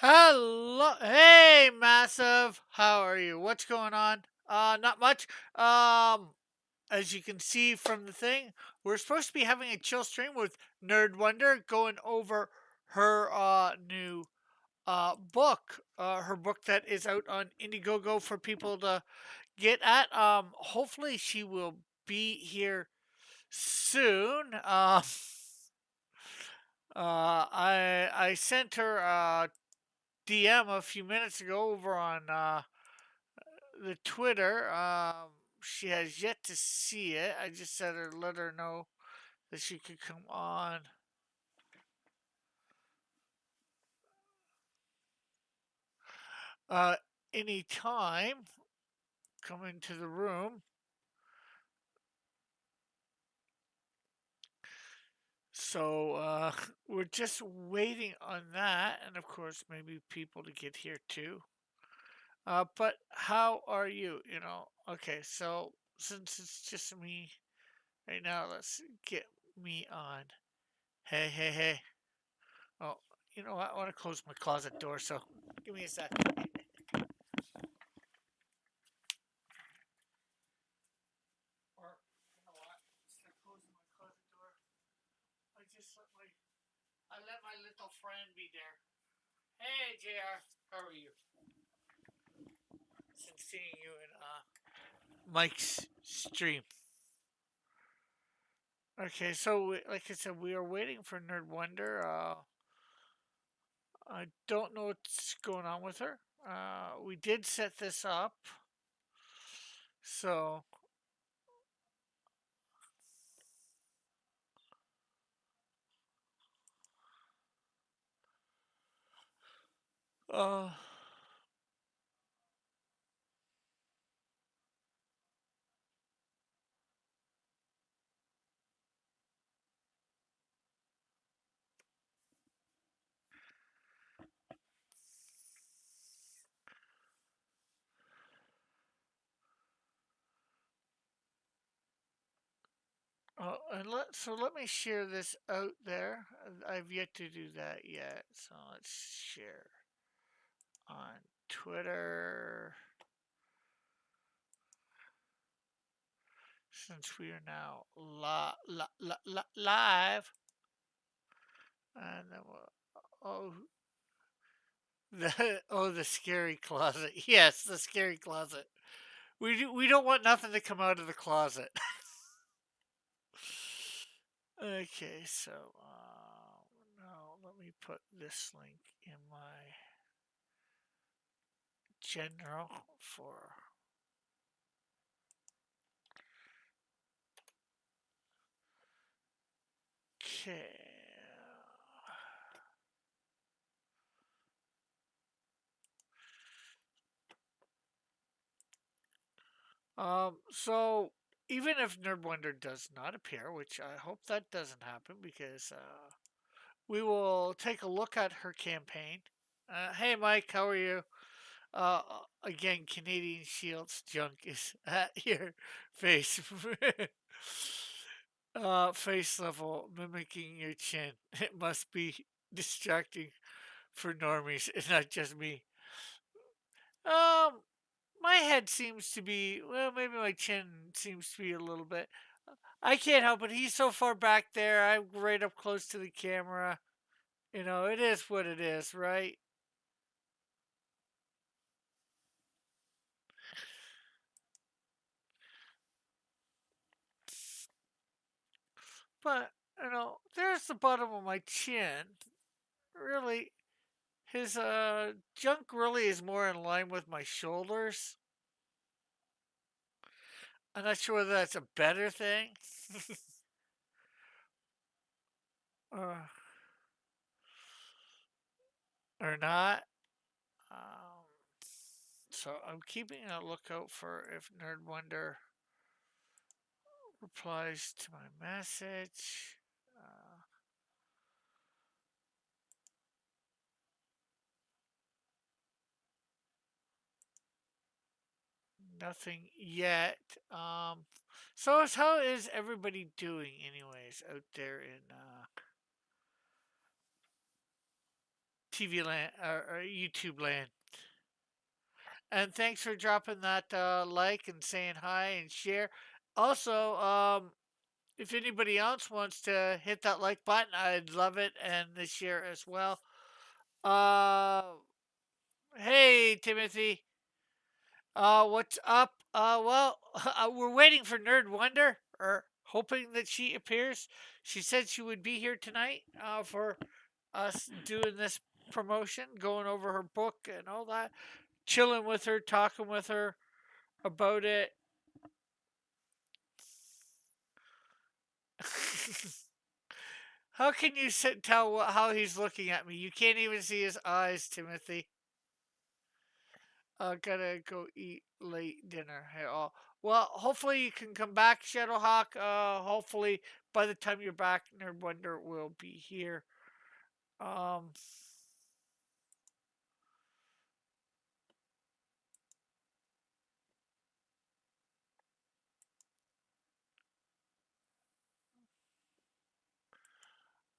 Hello, hey, massive. How are you? What's going on? Not much. As you can see from the thing, we're supposed to be having a chill stream with Nerd Wonder going over her new book. Her book that is out on Indiegogo for people to get at. Hopefully she will be here soon. I sent her DM a few minutes ago over on the Twitter. She has yet to see it. I just said her let her know that she could come on uh, anytime. Come into the room. So we're just waiting on that, and of course maybe people to get here too. But how are you? Okay. So since it's just me right now, let's get me on. Hey, hey, hey. Oh, you know what? I want to close my closet door, so give me a sec. Or, you know what? Instead of closing my closet door, I let my little friend be there. Hey, JR, how are you? Since seeing you in Mike's stream. Okay, so like I said, we are waiting for Nerd Wonder. I don't know what's going on with her. We did set this up, so uh, let me share this out there. I've yet to do that yet, so let's share on Twitter since we are now live. And then oh the scary closet. Yes, the scary closet. We don't want nothing to come out of the closet. Okay, so now let me put this link in my general for. Okay. So even if Nerd Wonder does not appear, which I hope that doesn't happen because we will take a look at her campaign. Hey Mike, how are you? Uh, Again, Canadian Shields junk is at your face. Face level mimicking your chin. It must be distracting for normies, and not just me. Um, my head seems to be, well, maybe my chin seems to be a little bit. I can't help it. He's so far back there. I'm right up close to the camera. It is what it is, right? But, there's the bottom of my chin. Really, his junk really is more in line with my shoulders. I'm not sure whether that's a better thing or, or not. Um, so I'm keeping a lookout for if Nerd Wonder replies to my message. Nothing yet. So how is everybody doing, anyways, out there in TV land or YouTube land. And thanks for dropping that like and saying hi and share. Also, if anybody else wants to hit that like button, I'd love it, and the share as well. Uh, hey Timothy, what's up? Well, we're waiting for Nerd Wonder, or hoping that she appears. She said she would be here tonight for us doing this promotion, going over her book and all that, chilling with her, talking with her about it. How can you tell how he's looking at me? You can't even see his eyes, Timothy. Gotta go eat late dinner. Hey, oh. Well, hopefully you can come back, Shadowhawk. Hopefully by the time you're back, Nerd Wonder will be here. Um,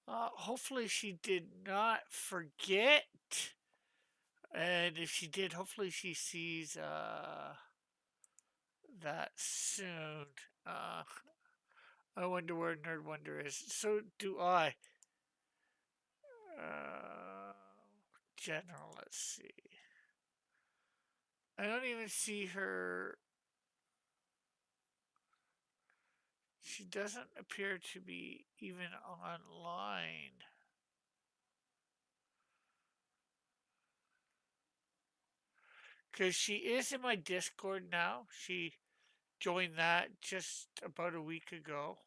hopefully she did not forget. And if she did, hopefully she sees that soon. Uh, I wonder where Nerd Wonder is. So do I. Uh, General, let's see. I don't even see her. She doesn't appear to be even online. Because she is in my Discord now. She joined that just about a week ago.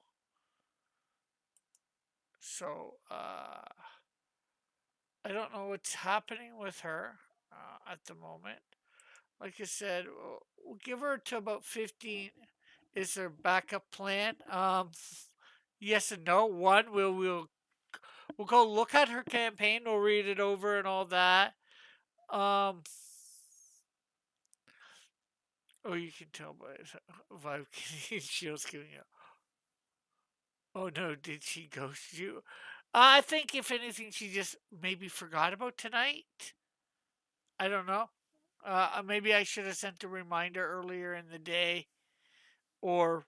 So, I don't know what's happening with her at the moment. Like I said, we'll give her to about 15 is her backup plan. Yes and no. One, we'll go look at her campaign. We'll read it over and all that. Um, oh, you can tell by vibe she was giving you. Oh no, did she ghost you? I think if anything, she just maybe forgot about tonight. I don't know. Maybe I should have sent a reminder earlier in the day or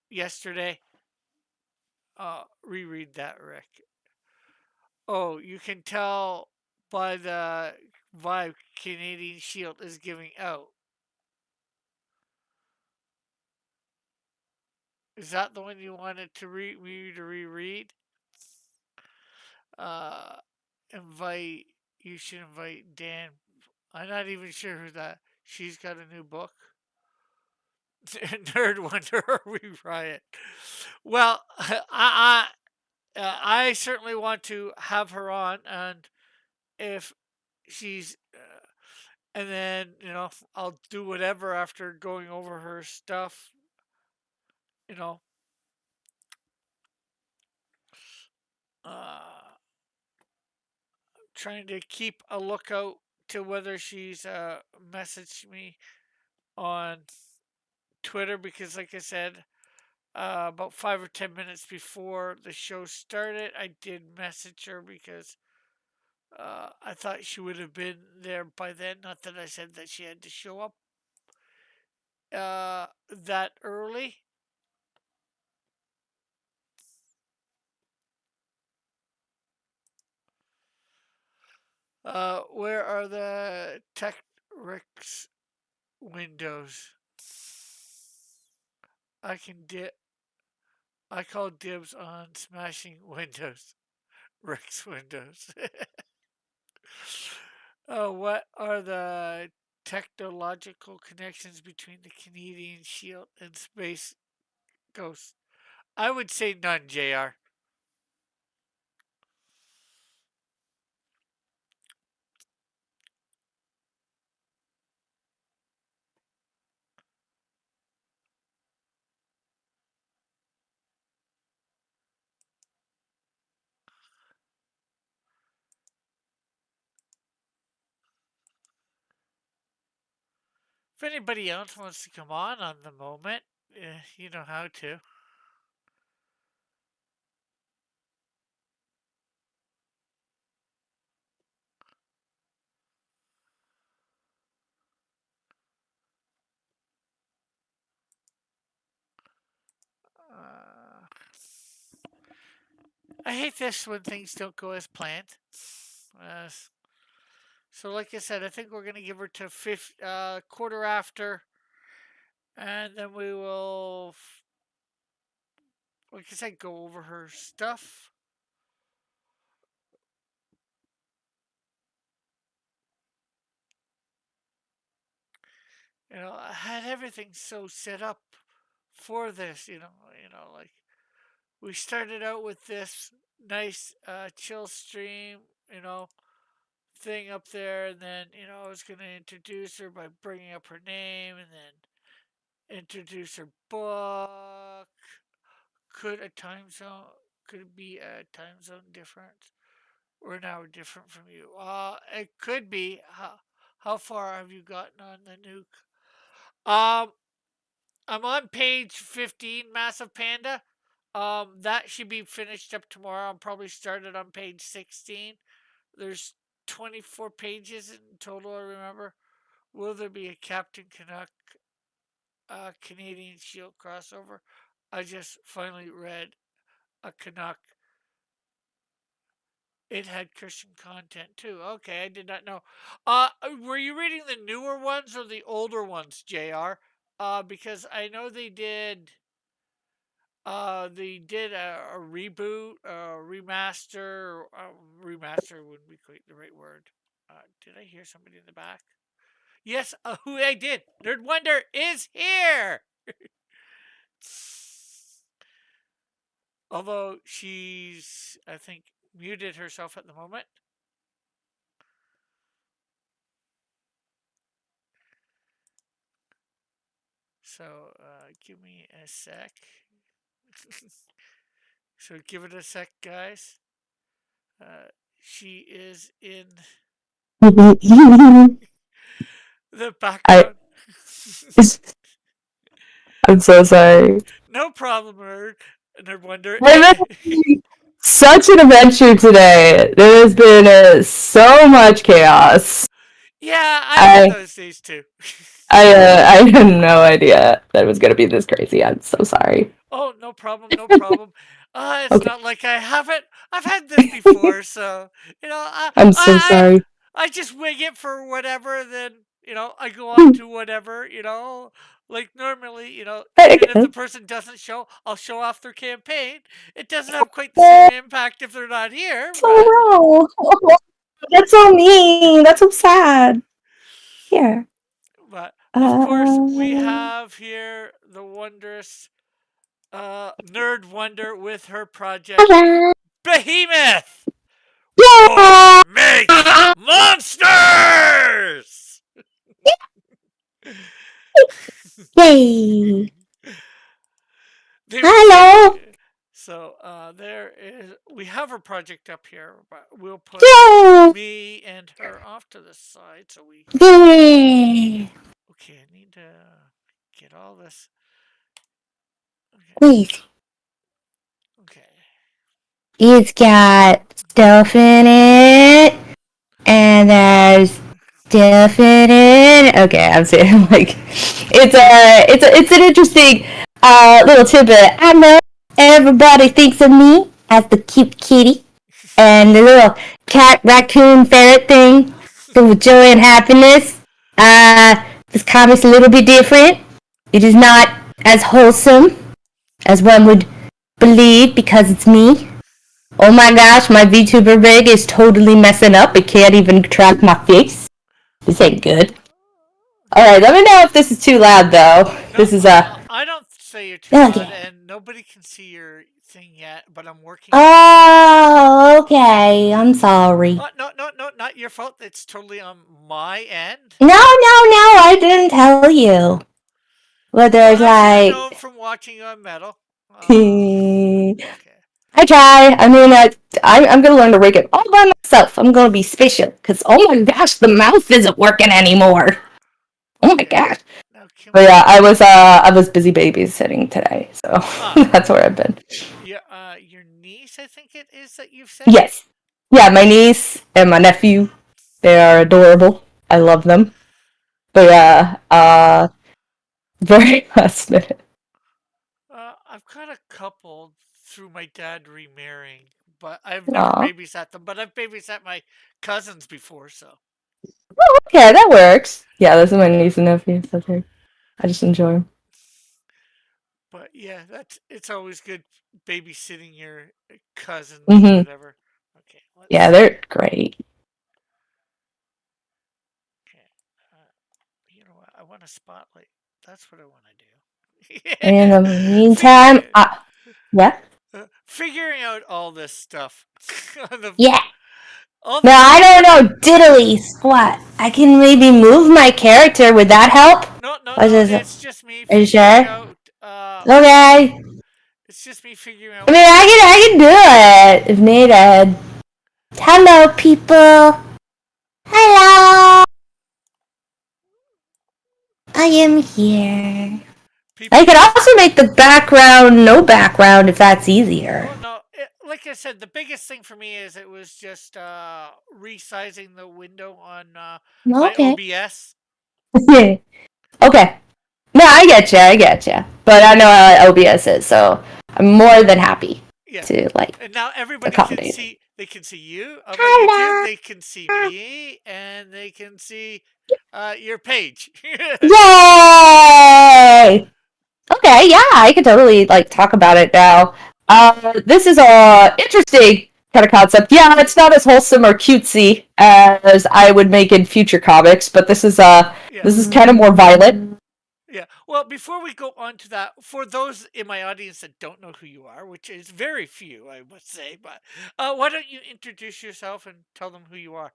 yesterday. Reread that, Rick. Oh, you can tell by the vibe Canadian Shield is giving out. Is that the one you wanted to me to reread? Uh, invite. You should invite Dan. I'm not even sure who that. She's got a new book. Nerd Wonder we riot. Well, I certainly want to have her on, and if she's and then I'll do whatever after going over her stuff. You know, uh, trying to keep a lookout to whether she's messaged me on Twitter because, like I said, about 5 or 10 minutes before the show started, I did message her because I thought she would have been there by then. Not that I said that she had to show up that early. Where are the Tech Rick's windows? I can dip. I call dibs on smashing windows. Rick's windows. What are the technological connections between the Canadian Shield and Space Ghost? I would say none, JR. If anybody else wants to come on the moment, you know how to. I hate this when things don't go as planned. So, like I said, I think we're gonna give her to quarter after, and then we will, like I said, go over her stuff. I had everything so set up for this. Like we started out with this nice chill stream. You know, thing up there, and then I was gonna introduce her by bringing up her name, and then introduce her book. Could a time zone? Could it be a time zone difference? We're now different from you. It could be. How far have you gotten on the nuke? Um, I'm on page 15, Massive Panda. That should be finished up tomorrow. I'll probably started on page 16. There's 24 pages in total, I remember. Will there be a Captain Canuck Canadian Shield crossover? I just finally read a Canuck. It had Christian content too. Okay, I did not know. Were you reading the newer ones or the older ones, JR? Because I know they did a reboot, remaster. Remaster wouldn't be quite the right word. Did I hear somebody in the back? Yes, who I did. Nerd Wonder is here. Although she's, I think, muted herself at the moment. So give me a sec. So give it a sec, guys. She is in I the background. I'm so sorry. No problem, Nerd Wonder. I've been having such an adventure today. There has been so much chaos. Yeah, I've had I those days too. I had no idea that it was gonna be this crazy. I'm so sorry. Oh, no problem, no problem. It's Okay, not like I haven't. I've had this before, so I'm so sorry. I just wing it for whatever. Then I go on to whatever. Like normally, even if the person doesn't show, I'll show off their campaign. It doesn't have quite the same Oh, impact if they're not here, so but wrong. That's so mean. That's so sad. Here. of course we Um. have here the wondrous Nerd Wonder with her project Behemoth. War Yeah! makes monsters. Yay! They were saying. Hello! So there is. We have her project up here, but we'll put Yay! me and her off to the side. So we. Yay! Okay, I need to get all this. Okay. Wait, Okay. it's got stuff in it, and there's stuff in it. Okay, I'm saying like it's an interesting little tidbit. I know everybody thinks of me as the cute kitty and the little cat, raccoon, ferret thing filled with joy and happiness. This comic's a little bit different. It is not as wholesome as one would believe because it's me. Oh my gosh, my VTuber rig is totally messing up. It can't even track my face. This ain't good. Alright, let me know if this is too loud though. No, This is I don't say you're too loud, okay. and nobody can see your thing yet. But I'm working on it. Oh, okay. I'm sorry. No, no, no, not your fault. It's totally on my end. No, no, no, I didn't tell you. But Well, there's I should have known like from watching you on Metal. I Okay. try. I mean, I'm gonna learn to rig it all by myself. I'm gonna be special because oh my gosh, the mouth isn't working anymore. Oh my Okay. gosh. Now can But we? yeah, I was busy babysitting today, so Ah, that's where I've been. your niece, I think it is that you've said. Yes, yeah, my niece and my nephew, they are adorable. I love them. But yeah, very last minute. I've got a couple through my dad remarrying, but I've never Aw. babysat them. But I've babysat my cousins before, so. Okay, that works. Yeah, those are my niece and nephews. That's right. I just enjoy them. But yeah, it's always good babysitting your cousins or Hmm. whatever. Okay, let's Yeah, see. they're great. Okay, uh, you know what? I want a spotlight. That's what I want to In the do. meantime, Figure, yeah, figuring out all this stuff on the yeah. all No, the I don't know diddly squat. I can maybe move my character. Would that help? no, no, What no. is it? It's just me Are you figuring sure? out. Okay. It's just me figuring I out mean, what the. I can do it if needed. Hello, people. Hello. I am here. I People could just. also make the background no background if that's easier. Oh no! Like I said, the biggest thing for me is it was just resizing the window on my Okay. OBS. Okay. No, I get you. I get you. But I know how OBS is, so I'm more than happy Yeah, to like and now everybody can accommodate. see. They can see you on my YouTube. Hello. They can see me, and they can see your page. Yay! Okay, yeah, I could totally like talk about it now. This is a interesting kind of concept. Yeah, it's not as wholesome or cutesy as I would make in future comics, but Yeah. this is kind of more violent. Yeah. Well, before we go on to that, for those in my audience that don't know who you are, which is very few, I must say, but why don't you introduce yourself and tell them who you are?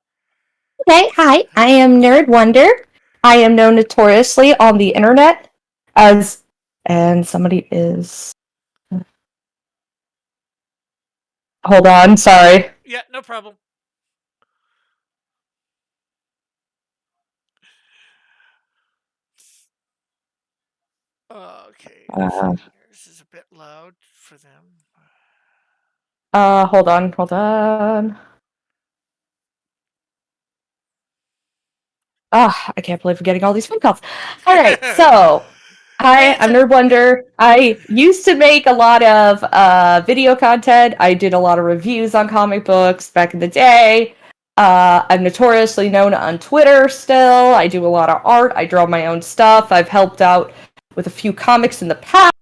Okay, hi, I am Nerd Wonder. I am known notoriously on the internet as, and somebody is. Hold on, sorry. Yeah, no problem. Okay, Uh, this is a bit loud for them. hold on. I can't believe we're getting all these phone calls. All right, so Hey, hi, it's I'm a Nerd Wonder. I used to make a lot of video content. I did a lot of reviews on comic books back in the day. I'm notoriously known on Twitter still. I do a lot of art. I draw my own stuff. I've helped out with a few comics in the past.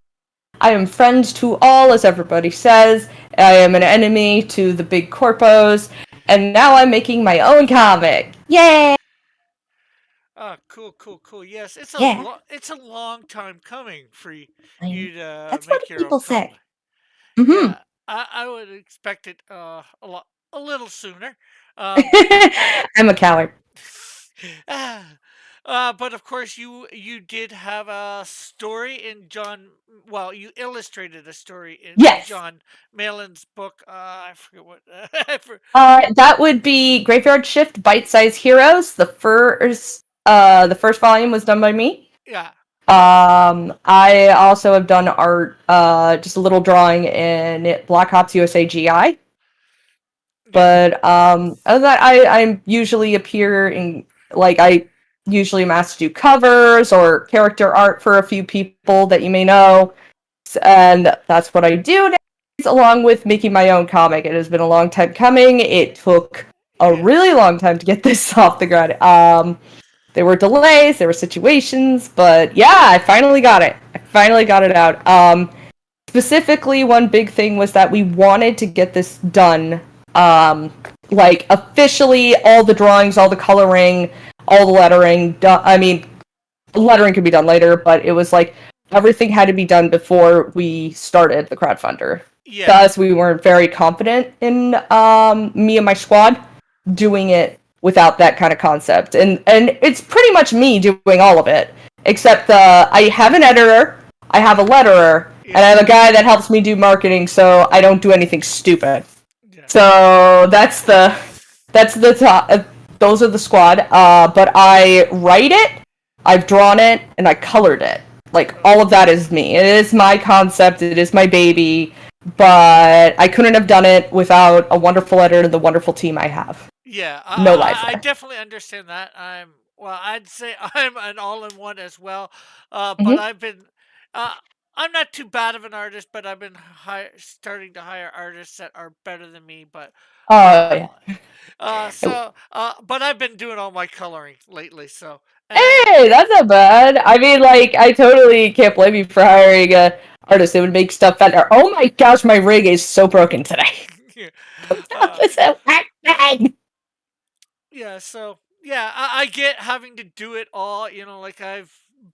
I am friends to all, as everybody says. I am an enemy to the big corpos. And now I'm making my own comic. Yay! cool, cool, cool. Yes, Yeah. it's a long time coming for I mean, you to that's what make your own people comic. say. Mm-hmm. Yeah, I would expect it a little sooner. Um, I'm a coward. ah, but of course, you did have a story in John. Well, you illustrated a story in Yes. John Malin's book. I forget what. That would be Graveyard Shift Bite Size Heroes. The first volume was done by me. Yeah, I also have done art, just a little drawing in Black Ops USA GI. yeah, But other than that, I usually appear in like I usually am asked to do covers or character art for a few people that you may know, and that's what I do nowadays, along with making my own comic. It has been a long time coming. It took a yeah, really long time to get this off the ground. There were delays, there were situations, but yeah, I finally got it. I finally got it out. Specifically, one big thing was that we wanted to get this done, like officially, all the drawings, all the coloring, all the lettering. I mean, lettering could be done later, but it was like everything had to be done before we started the crowdfunder. yeah, Thus, we weren't very confident in me and my squad doing it without that kind of concept, and it's pretty much me doing all of it, except I have an editor, I have a letterer, and yeah, I have a guy that helps me do marketing, so I don't do anything stupid. yeah, So that's the top. Those are the squad. But I write it, I've drawn it, and I colored it. Like all of that is me. It is my concept. It is my baby. But I couldn't have done it without a wonderful editor and the wonderful team I have. yeah. No lies I there. definitely understand that. I'd say I'm an all-in-one as well. But Hmm. I've been. Uh, I'm not too bad of an artist, but I've been starting to hire artists that are better than me. But Oh uh, yeah. but I've been doing all my coloring lately. So and Hey, that's not bad. I mean, like, I totally can't blame you for hiring a artist that would make stuff better. Oh my gosh, my rig is so broken today. uh, It's so acting. yeah, so yeah, I get having to do it all. Like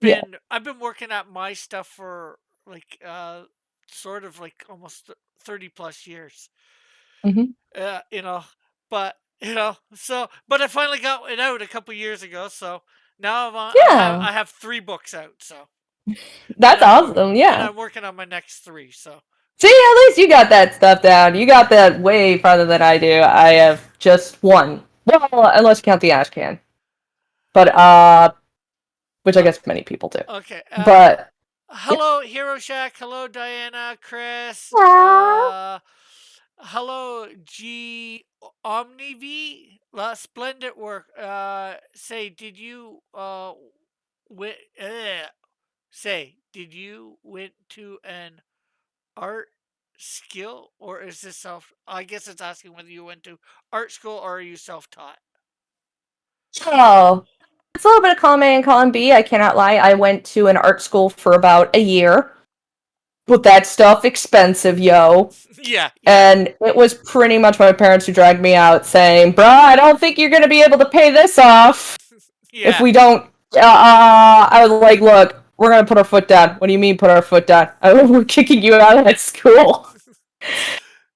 Yeah. I've been working at my stuff for like sort of like almost 30 plus years. Hmm. Uh, you know, but but I finally got it out a couple years ago. So now Yeah. I have 3 books out. So That's awesome. and Yeah. I'm working on my next 3. So See, at least you got that stuff down. You got that way farther than I do. I have just one. Well, unless you count the ash can. But which I uh, guess many people do. okay. But yeah. Hello, Hero Shack. Hello, Diana, Chris. Aw. Hello, G OmniV. Splendid work. Say, did you went? Say, did you went to an art skill, or is this self? I guess it's asking whether you went to art school or are you self-taught. Oh, it's a little bit of column A and column B. I cannot lie. I went to an art school for about a year. But that stuff expensive, yo. Yeah, yeah, And it was pretty much my parents who dragged me out saying, bruh, I don't think you're going to be able to pay this off if yeah, we don't. I was like, look, we're going to put our foot down. What do you mean put our foot down? We're kicking you out of that school.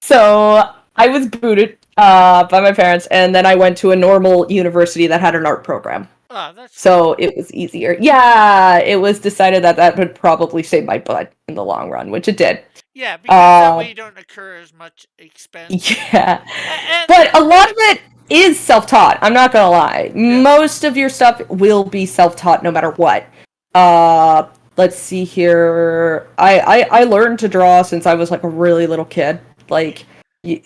So I was booted by my parents, and then I went to a normal university that had an art program. Ah, that's cool. So it was easier. Yeah, it was decided that that would probably save my butt in the long run, which it did. Yeah, because that way Uh, you don't incur as much expense. yeah. And But a lot of it is self-taught. I'm not gonna lie. yeah, Most of your stuff will be self-taught no matter what. Uh, let's see here. I learned to draw since I was like a really little kid. Like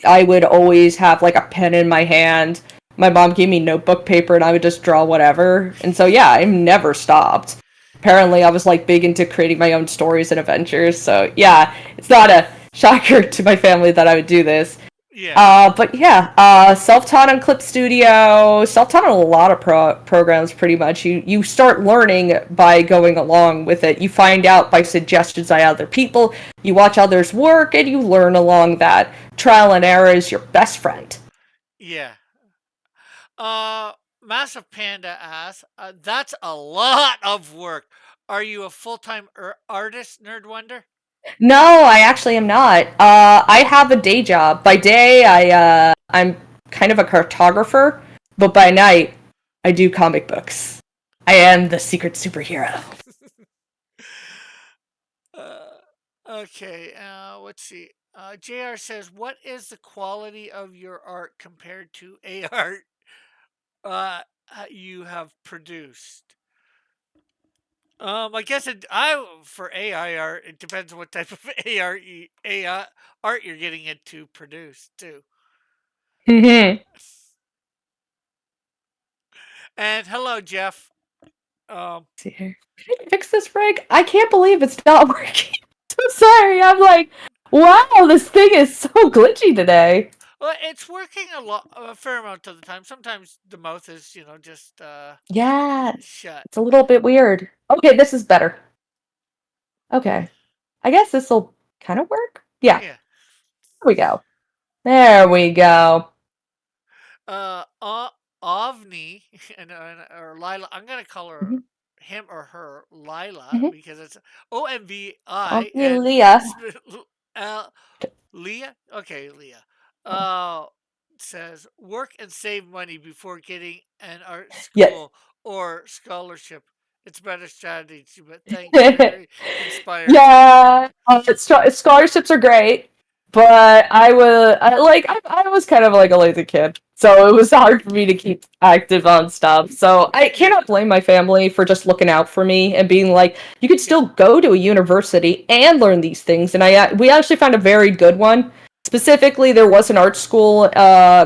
I would always have like a pen in my hand. My mom gave me notebook paper and I would just draw whatever. And so yeah, I never stopped. Apparently I was like big into creating my own stories and adventures. So yeah, it's not a shocker to my family that I would do this. yeah, But yeah, self-taught on Clip Studio, self-taught on a lot of programs. Pretty much, you start learning by going along with it. You find out by suggestions by other people. You watch others work, and you learn along that. Trial and error is your best friend. yeah. Massive Panda asks, that's a lot of work. Are you a full-time artist, Nerd Wonder? No, I actually am not. I have a day job. By day, I'm kind of a cartographer, but by night, I do comic books. I am the secret superhero. Uh, okay, let's see. JR says, what is the quality of your art compared to a art you have produced? I guess for AI art, it depends on what type of AI art you're getting it to produce too. Mhm. And hello, Jeff. Um, See here. Can I fix this rig? I can't believe it's not working. I'm sorry. I'm like, wow, this thing is so glitchy today. well, it's working a fair amount of the time. Sometimes the mouth is, just Yeah, shut. it's a little bit weird. Okay, this is better. Okay. I guess this will kind of work. Yeah, Yeah. there we go. There we go. Uh, uh Ovni or Lila. I'm gonna call her Mhm, him or her Lila mhm. because it's OMVI Okay, and Leah. uh, Leah. Okay, Leah. Uh, says work and save money before getting an art Yes. school or scholarship. It's better strategy, but thanks. You're very inspiring. Yeah, scholarships are great, but I was kind of like a lazy kid, so it was hard for me to keep active on stuff. So I Yeah, cannot blame my family for just looking out for me and being like, you could yeah, still go to a university and learn these things. And we actually found a very good one. Specifically, there was an art school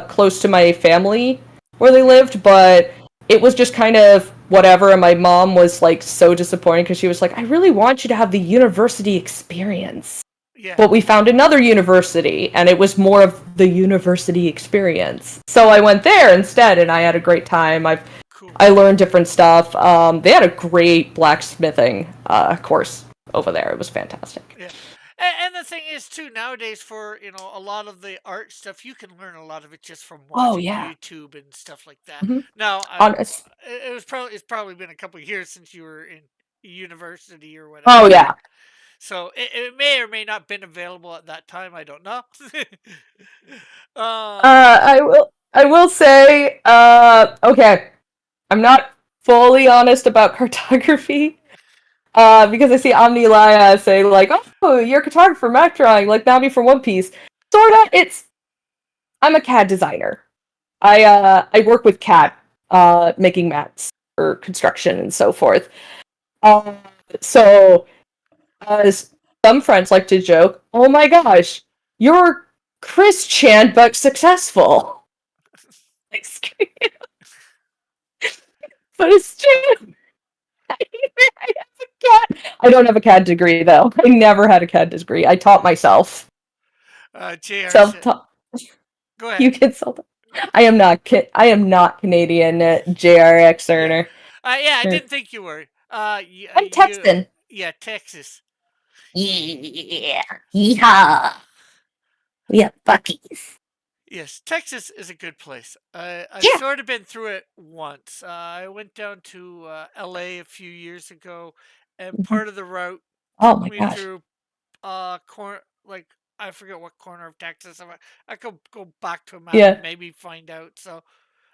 close to my family where they yeah, lived, but it was just kind of whatever, and my mom was like so disappointed because she was like, I really want you to have the university experience. Yeah. But we found another university, and it was more of the university experience. So I went there instead, and I had a great time. Cool. I learned different stuff. They had a great blacksmithing course over there. It was fantastic. Yeah. And the thing is too, nowadays for, a lot of the art stuff, you can learn a lot of it just from Oh watching yeah. YouTube and stuff like that. Hmm. Now, Honest. it's probably been a couple of years since you were in university or whatever. Oh yeah. So it may or may not been available at that time. I don't know. uh, I will say, okay, I'm not fully honest about cartography, because I see Omnilaya say like, "Oh, you're a cartographer, map drawing, like Nami from One Piece." Sorta. I'm a CAD designer. I work with CAD, making maps for construction and so forth. Uh, so, some friends like to joke, "Oh my gosh, you're Chris Chan but successful." Like, but it's true. I don't have a CAD degree though. I never had a CAD degree. I taught myself. JR said, Self-taught. go You ahead. can self. I am not. I am not Canadian. JRX Yeah. earner. Yeah, I didn't think you were. I'm Texan. Yeah, Texas. Yeah. Yeehaw. We have Buckies. Yes, Texas is a good place. I've Yeah. sort of been through it once. I went down to LA a few years ago, and part of the route Oh took my me gosh. through like I forget what corner of Texas. I could go back to a map Yeah. and maybe find out. So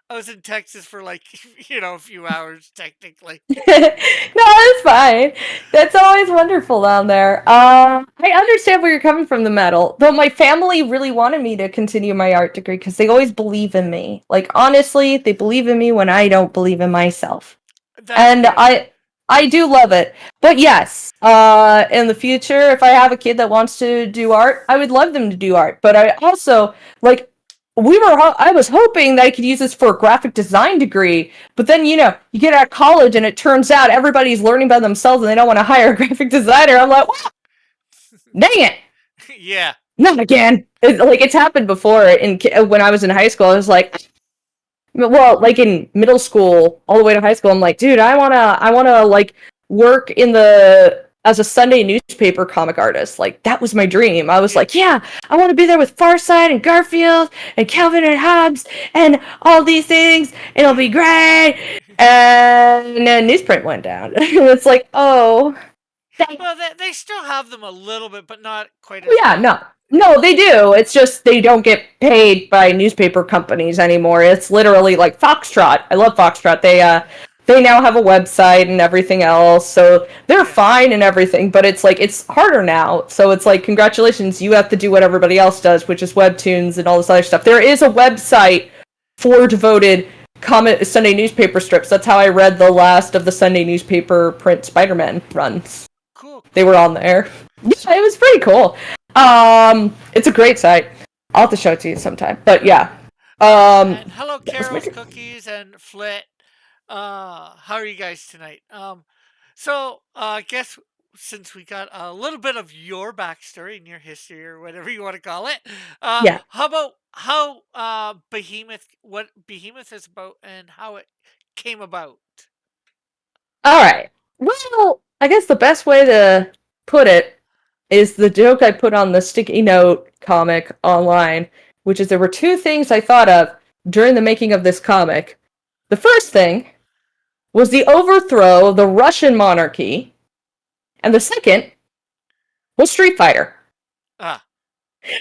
I was in Texas for like a few hours technically. No, that's fine. That's always wonderful down there. I understand where you're coming from, the metal. Though my family really wanted me to continue my art degree because they always believe in me. Like honestly, they believe in me when I don't believe in myself. That's And good. I do love it. But yes, in the future, if I have a kid that wants to do art, I would love them to do art. But I also like I was hoping that I could use this for a graphic design degree, but then you get out of college and it turns out everybody's learning by themselves and they don't want to hire a graphic designer. I'm like, well, dang it, Yeah. not again. It's happened before. When I was in high school, I was like, well, like in middle school all the way to high school, I'm like, dude, I wanna like work as a Sunday newspaper comic artist. Like that was my dream. I was like, yeah, I want to be there with Farside and Garfield and Calvin and Hobbes and all these things. It'll be great. And then newsprint went down. It's like, oh. Well, they still have them a little bit, but not quite as Yeah, well. no, they do. It's just they don't get paid by newspaper companies anymore. It's literally like Foxtrot. I love Foxtrot. They now have a website and everything else, so they're fine and everything. But it's like it's harder now. So it's like congratulations, you have to do what everybody else does, which is webtoons and all this other stuff. There is a website for devoted Sunday newspaper strips. That's how I read the last of the Sunday newspaper print Spider-Man runs. Cool. They were on there. Yeah, it was pretty cool. It's a great site. I'll have to show it to you sometime. But yeah. And hello, Carol's Cookies and Flit. How are you guys tonight? So I guess since we got a little bit of your backstory and your history or whatever you want to call it, Yeah. how about what Behemoth is about and how it came about? All right. Well, I guess the best way to put it is the joke I put on the sticky note comic online, which is there were two things I thought of during the making of this comic. The first thing was the overthrow of the Russian monarchy, and the second was Street Fighter. Ah,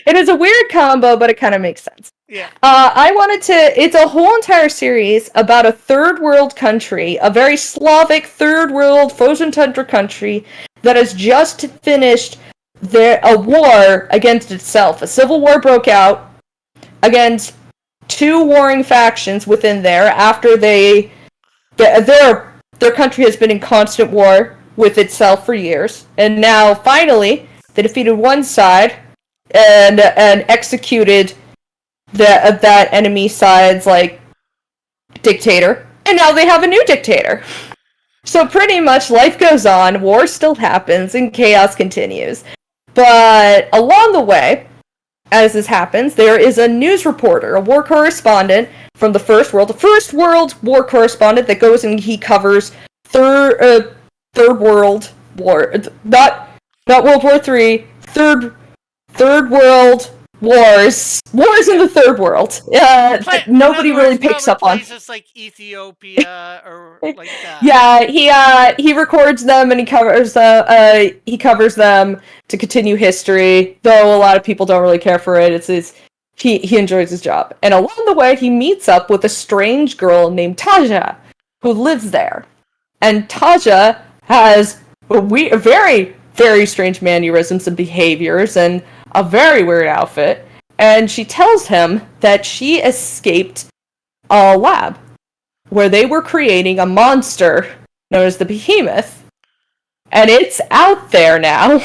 It is a weird combo, but it kind of makes sense. yeah. It's a whole entire series about a third world country, a very Slavic third world frozen tundra country that has just finished a war against itself. A civil war broke out against two warring factions within there after their country has been in constant war with itself for years, and now finally they defeated one side and executed that enemy side's like dictator, And now they have a new dictator. So pretty much life goes on, war still happens, and chaos continues. But along the way, as this happens, there is a news reporter, a war correspondent from the First World war correspondent that goes and he covers third world war, not World War III, third world wars in the third world. Nobody really picks up on places like Ethiopia or like that. Yeah, he records them and he covers them to continue history. Though a lot of people don't really care for it. He enjoys his job. And along the way, he meets up with a strange girl named Taja, who lives there. And Taja has very, very strange mannerisms and behaviors and a very weird outfit. And she tells him that she escaped a lab where they were creating a monster known as the Behemoth. And it's out there now,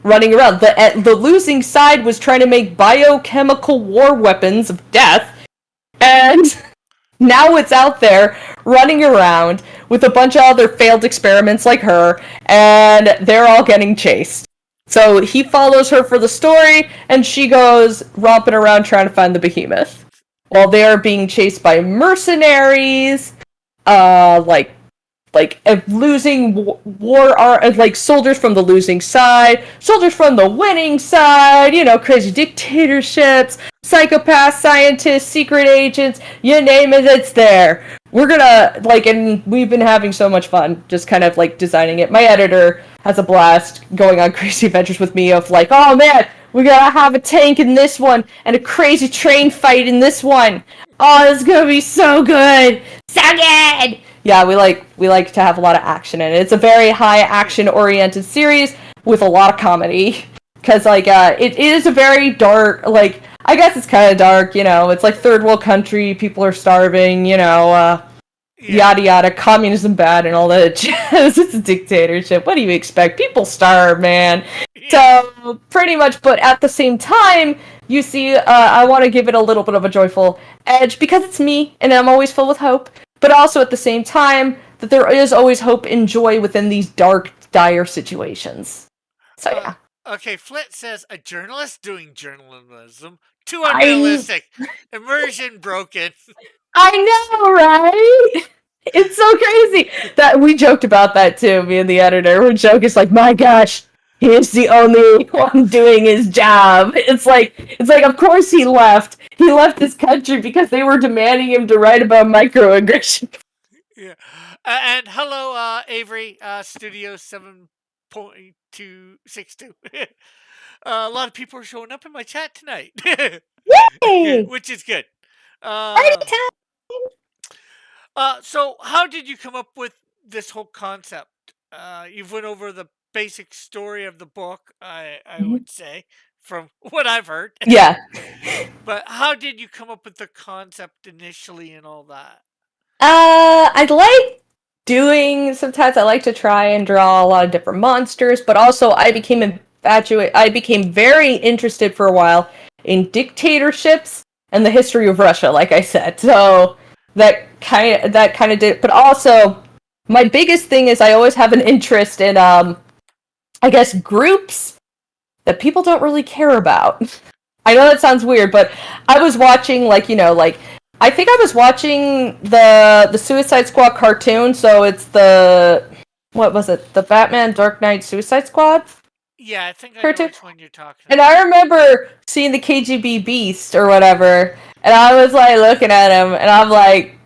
running around. The losing side was trying to make biochemical war weapons of death. And now it's out there, running around with a bunch of other failed experiments like her, and they're all getting chased. So he follows her for the story, and she goes romping around trying to find the Behemoth. While they are being chased by mercenaries, losing war, soldiers from the losing side, soldiers from the winning side, crazy dictatorships, psychopaths, scientists, secret agents, you name it, it's there. We're gonna, and we've been having so much fun just kind of, designing it. My editor has a blast going on crazy adventures with me of, oh man, we gotta have a tank in this one, and a crazy train fight in this one. Oh, it's gonna be so good! So good! Yeah, we like to have a lot of action in it. It's a very high action-oriented series with a lot of comedy. Because, it is a very dark, I guess it's kind of dark, it's third world country, people are starving, yada yada, communism bad and all that jazz. It's a dictatorship. What do you expect? People starve, man. So, pretty much, but at the same time, you see, I want to give it a little bit of a joyful edge, because it's me, and I'm always filled with hope, but also at the same time, that there is always hope and joy within these dark, dire situations. So, yeah. Okay, Flit says, a journalist doing journalism. Too unrealistic. Immersion broken. I know, right? It's so crazy. That we joked about that too, me and the editor. We're joking, my gosh, he's the only one doing his job. It's like, of course he left. He left his country because they were demanding him to write about microaggression. Yeah. And hello, Avery, Studio 7.262. A lot of people are showing up in my chat tonight. Yay! Which is good. Party time! So how did you come up with this whole concept? You've went over the basic story of the book, I would say, from what I've heard. Yeah. But how did you come up with the concept initially and all that? Sometimes I like to try and draw a lot of different monsters, but also I became very interested for a while in dictatorships and the history of Russia, like I said. So that kind of did, but also my biggest thing is I always have an interest in I guess groups that people don't really care about. I know that sounds weird, but I was watching I think I was watching the Suicide Squad cartoon, so it's what was it? The Batman Dark Knight Suicide Squad? Yeah, I think I know which one you're talking about. And I remember seeing the KGB Beast or whatever, and I was looking at him, and I'm like,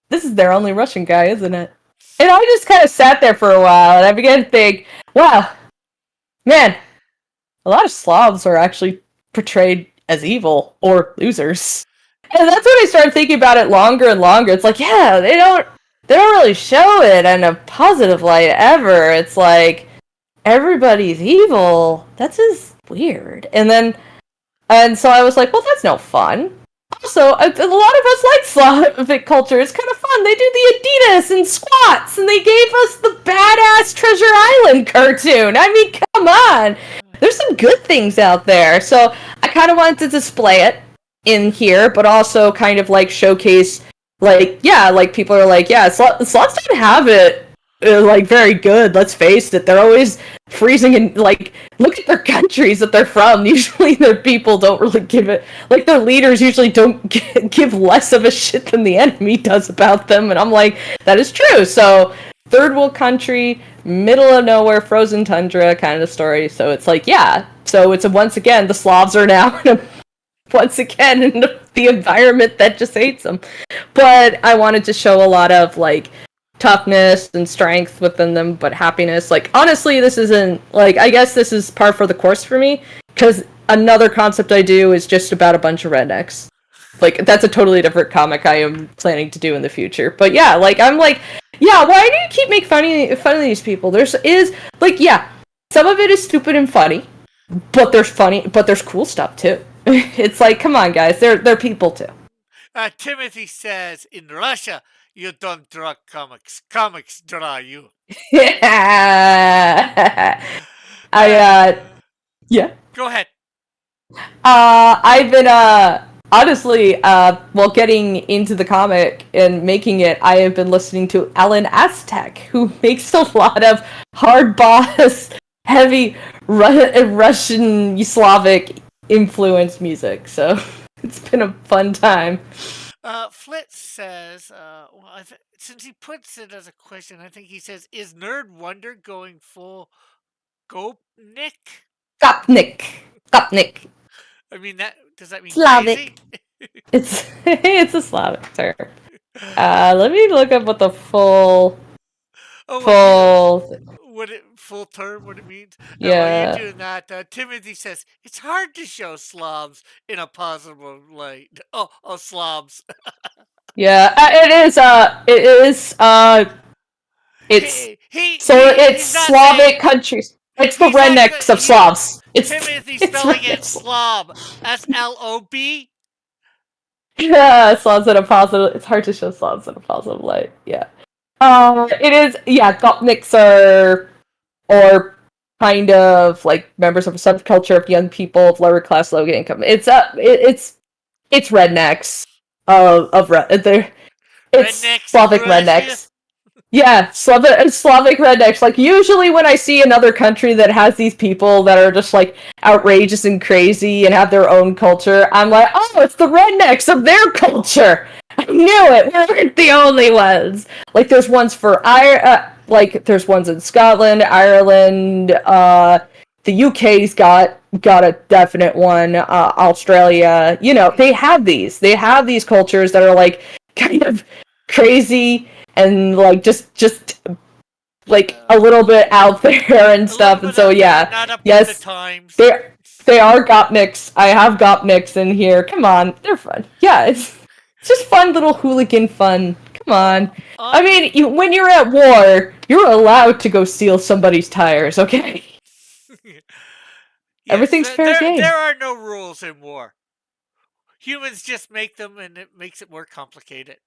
this is their only Russian guy, isn't it? And I just kind of sat there for a while, and I began to think, wow, man, a lot of Slavs are actually portrayed as evil or losers. And that's when I started thinking about it longer and longer. It's yeah, they don't really show it in a positive light ever. It's everybody's evil. That's just weird. And so I was well, that's no fun. Also, a lot of us like Slavic culture. It's kind of fun. They do the Adidas and squats, and they gave us the badass Treasure Island cartoon. I mean, come on. There's some good things out there. So I kind of wanted to display it in here, but also kind of showcase like, yeah, like people are like, yeah, Slavs don't have it like very good. Let's face it, they're always freezing and like look at their countries that they're from. Usually, their people don't really give it like their leaders usually don't give less of a shit than the enemy does about them. And I'm like, that is true. So third world country, middle of nowhere, frozen tundra kind of story. So it's like, yeah. So it's once again the Slavs are now in a once again in the environment that just hates them. But I wanted to show a lot of like toughness and strength within them, but happiness. Like honestly, this isn't like I guess this is par for the course for me because another concept I do is just about a bunch of rednecks. Like that's a totally different comic I am planning to do in the future. But yeah, like I'm like, yeah, why do you keep making fun of these people? There's is like yeah, some of it is stupid and funny, but there's cool stuff too. It's like, come on, guys, they're people too. Timothy says, in Russia, you don't draw comics. Comics draw you. Yeah. Yeah. Go ahead. I've been honestly while getting into the comic and making it, I have been listening to Alan Aztec, who makes a lot of hard boss, heavy Russian Slavic influenced music. So it's been a fun time. Flitz says, well, since he puts it as a question, I think he says, is Nerd Wonder going full Gopnik? Gopnik. I mean, does that mean Slavic? Crazy? It's a Slavic term. Let me look up what the full full term, what it means. Yeah. While you're doing that, Timothy says it's hard to show Slavs in a positive light. Oh, Slavs. Yeah, it is. It's Slavic countries. It's the rednecks of Slavs. It's Timothy spelling it Slav. SLOB. Yeah, Slavs in a positive. It's hard to show Slavs in a positive light. Yeah. It is. Yeah, Gopniks or kind of like members of a subculture of young people of lower class, low income. It's rednecks it's rednecks Slavic rednecks. Yeah, Slavic rednecks. Like usually when I see another country that has these people that are just like outrageous and crazy and have their own culture, I'm like, oh, it's the rednecks of their culture. I knew it. We weren't the only ones. Like there's ones for there's ones in Scotland, Ireland, the UK's got a definite one, Australia. You know, they have these cultures that are like kind of crazy and like just like a little bit out there and stuff. And so yeah, yes, they are Gopniks. I have Gopniks in here. Come on, they're fun. Yeah, it's just fun little hooligan fun. Come on. I mean, when you're at war, you're allowed to go steal somebody's tires, okay? Yes, everything's fair game. There are no rules in war. Humans just make them, and it makes it more complicated.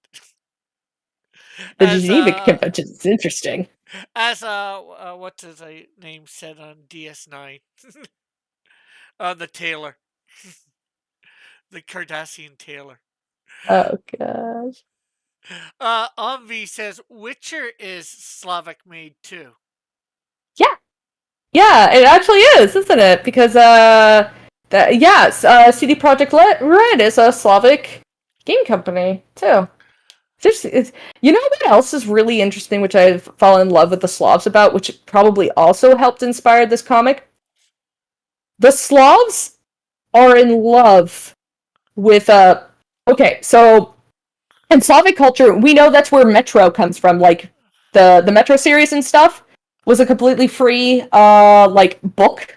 The Geneva Convention is interesting. As what does a name said on DS9? The Taylor. The Cardassian Taylor. Oh gosh. Omvi says Witcher is Slavic made too. Yeah, it actually is, isn't it? Because CD Projekt Red is a Slavic game company too. You know what else is really interesting, which I've fallen in love with the Slavs about, which probably also helped inspire this comic? The Slavs are in love with okay, so in Slavic culture, we know that's where Metro comes from, like the Metro series and stuff was a completely free like book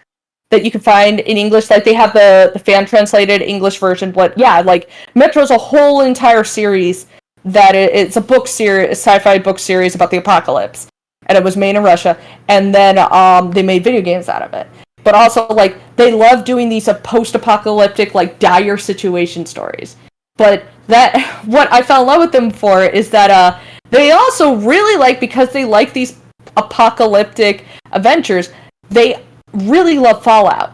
that you can find in English. Like they have the fan translated English version, but yeah, like Metro's a whole entire series that it's a book series, a sci-fi book series about the apocalypse, and it was made in Russia, and then they made video games out of it. But also, like, they love doing these post-apocalyptic, like, dire situation stories. But what I fell in love with them for is that they also really like, because they like these apocalyptic adventures, they really love Fallout.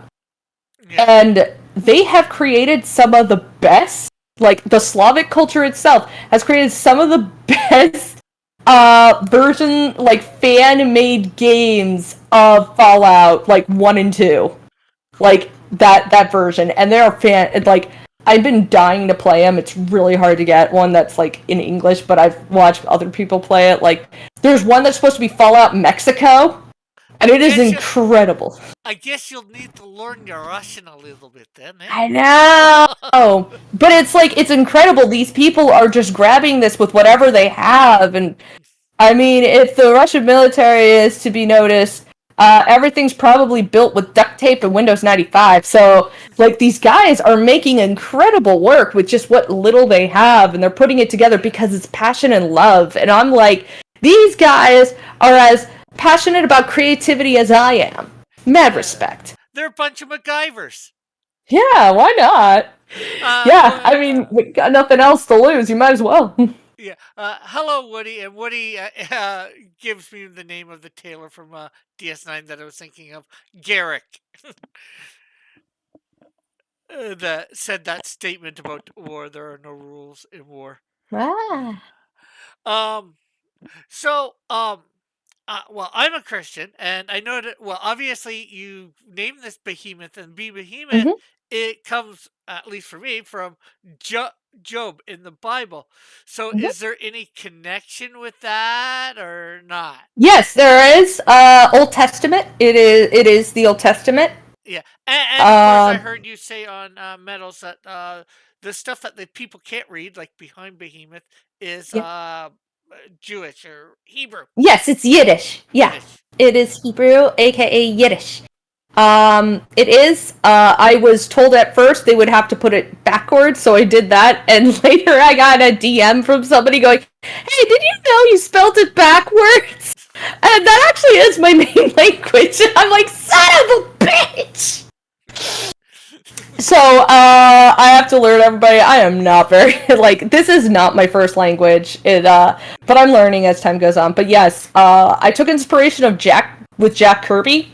Yeah. And they have created some of the best like the Slavic culture itself has created some of the best version, like fan made games of Fallout, like 1 and 2, like that version. And they're like, I've been dying to play them. It's really hard to get one that's like in English, but I've watched other people play it. Like, there's one that's supposed to be Fallout Mexico, and it is incredible. I guess you'll need to learn your Russian a little bit then, eh? I know, but it's like, it's incredible. These people are just grabbing this with whatever they have, and I mean, if the Russian military is to be noticed, everything's probably built with duct tape and Windows 95. So, like, these guys are making incredible work with just what little they have, and they're putting it together because it's passion and love. And I'm like, these guys are as passionate about creativity as I am. Mad respect. They're a bunch of MacGyvers. Yeah, why not? Yeah, I mean, we got nothing else to lose. You might as well. Yeah. Hello, Woody. And Woody gives me the name of the tailor from DS9 that I was thinking of, Garrick. That said that statement about war. There are no rules in war. Ah. So, well, I'm a Christian, and I know that. Well, obviously, you named this behemoth, and behemoth. It comes, at least for me, from Job in the Bible. So, is there any connection with that or not? Yes, there is. Old Testament. It is the Old Testament. Yeah, and of course, I heard you say on Metals that the stuff that the people can't read, like behind behemoth, is Jewish or Hebrew. Yes, it's Yiddish. Yeah, Yiddish. it is Hebrew, aka Yiddish. It is. I was told at first they would have to put it backwards, so I did that, and later I got a DM from somebody going, "Hey, did you know you spelled it backwards?" And that actually is my main language. I'm like, son of a bitch! So, I have to learn, everybody. I am not very, like, this is not my first language. But I'm learning as time goes on. But yes, I took inspiration of Jack Kirby.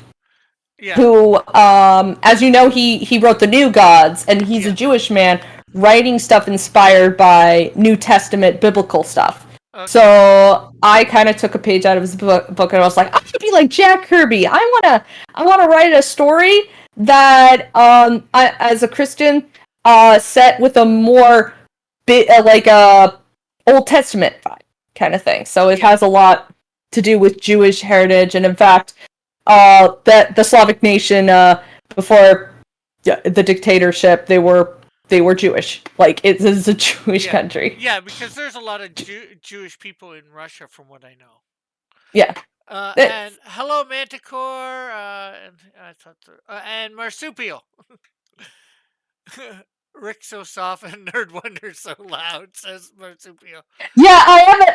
Yeah. Who, as you know, he wrote the New Gods, and he's a Jewish man writing stuff inspired by New Testament biblical stuff. Okay. So I kind of took a page out of his book, and I was like, I should be like Jack Kirby. I wanna write a story that, as a Christian, set with a more Old Testament vibe kind of thing. So it has a lot to do with Jewish heritage, and in fact, that the Slavic nation before the dictatorship, they were Jewish. Like, it is a Jewish country. Yeah, because there's a lot of Jewish people in Russia, from what I know. Yeah. And hello, Manticore, and Marsupial. Rick so soft and Nerd Wonder so loud, says Marsupial. Yeah,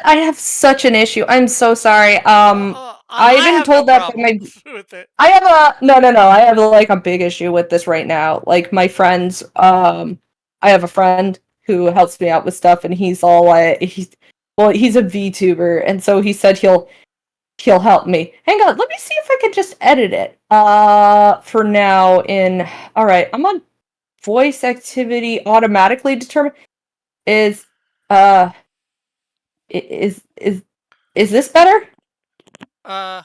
I have such an issue. I'm so sorry. I've been told that by my. With it. I have a no. I have like a big issue with this right now. Like, my friends, I have a friend who helps me out with stuff, and he's all like, he's a VTuber, and so he said he'll help me. Hang on, let me see if I can just edit it. For now, all right, I'm on voice activity automatically determined. Is this better? I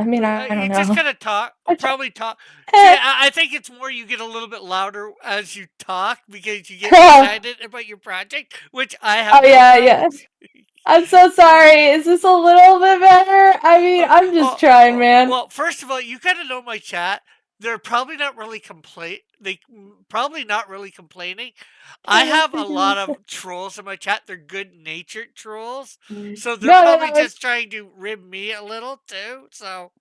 mean, I don't know. You just gotta talk. Probably talk. Yeah, I think it's more you get a little bit louder as you talk because you get excited about your project, which I have. Oh yeah. I'm so sorry. Is this a little bit better? I mean, I'm just trying, man. Well, first of all, you gotta know my chat. They're probably not really complaining. I have a lot of trolls in my chat. They're good-natured trolls, so they're probably just trying to rib me a little too. So.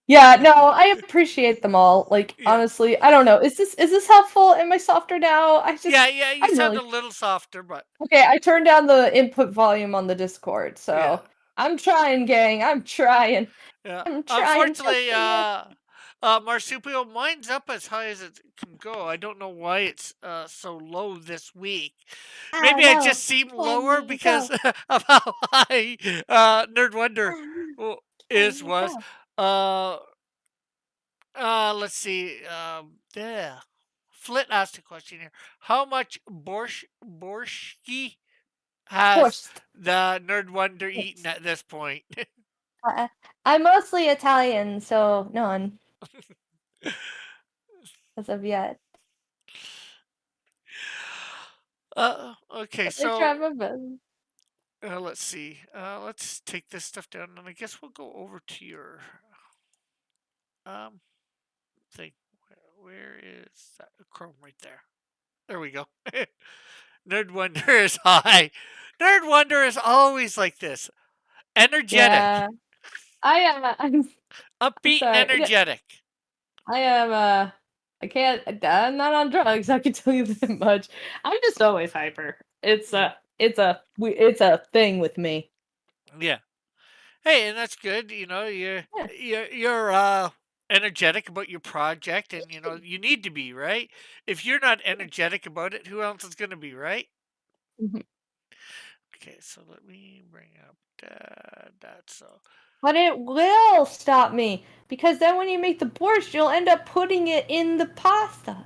Yeah, no, I appreciate them all. Like, honestly, I don't know. Is this helpful? Am I softer now? You sound a little softer, but okay. I turned down the input volume on the Discord, so I'm trying, gang. I'm trying. Yeah. Unfortunately, Marsupial, mine's up as high as it can go. I don't know why it's so low this week. Maybe I just seem lower because of how high Nerd Wonder was. Let's see. Flit asked a question here. How much borsky has Forced. the Nerd Wonder eaten Yes. at this point? I'm mostly Italian, so none as of yet. Okay, I try so my best. let's see. Let's take this stuff down, and I guess we'll go over to your um thing. Where is that Chrome right there? There we go. Nerd Wonder is high. Nerd Wonder is always like this, energetic, Yeah, I'm upbeat, and sorry. energetic. I am. I can't. I'm not on drugs. I can tell you that much. I'm just always hyper. It's a thing with me. Yeah. Hey, and that's good. You know, Yeah. you're energetic about your project, and you know you need to be, right. If you're not energetic about it, who else is going to be, right? Mhm. Okay, so let me bring up that. So But it will stop me because then when you make the borscht, you'll end up putting it in the pasta.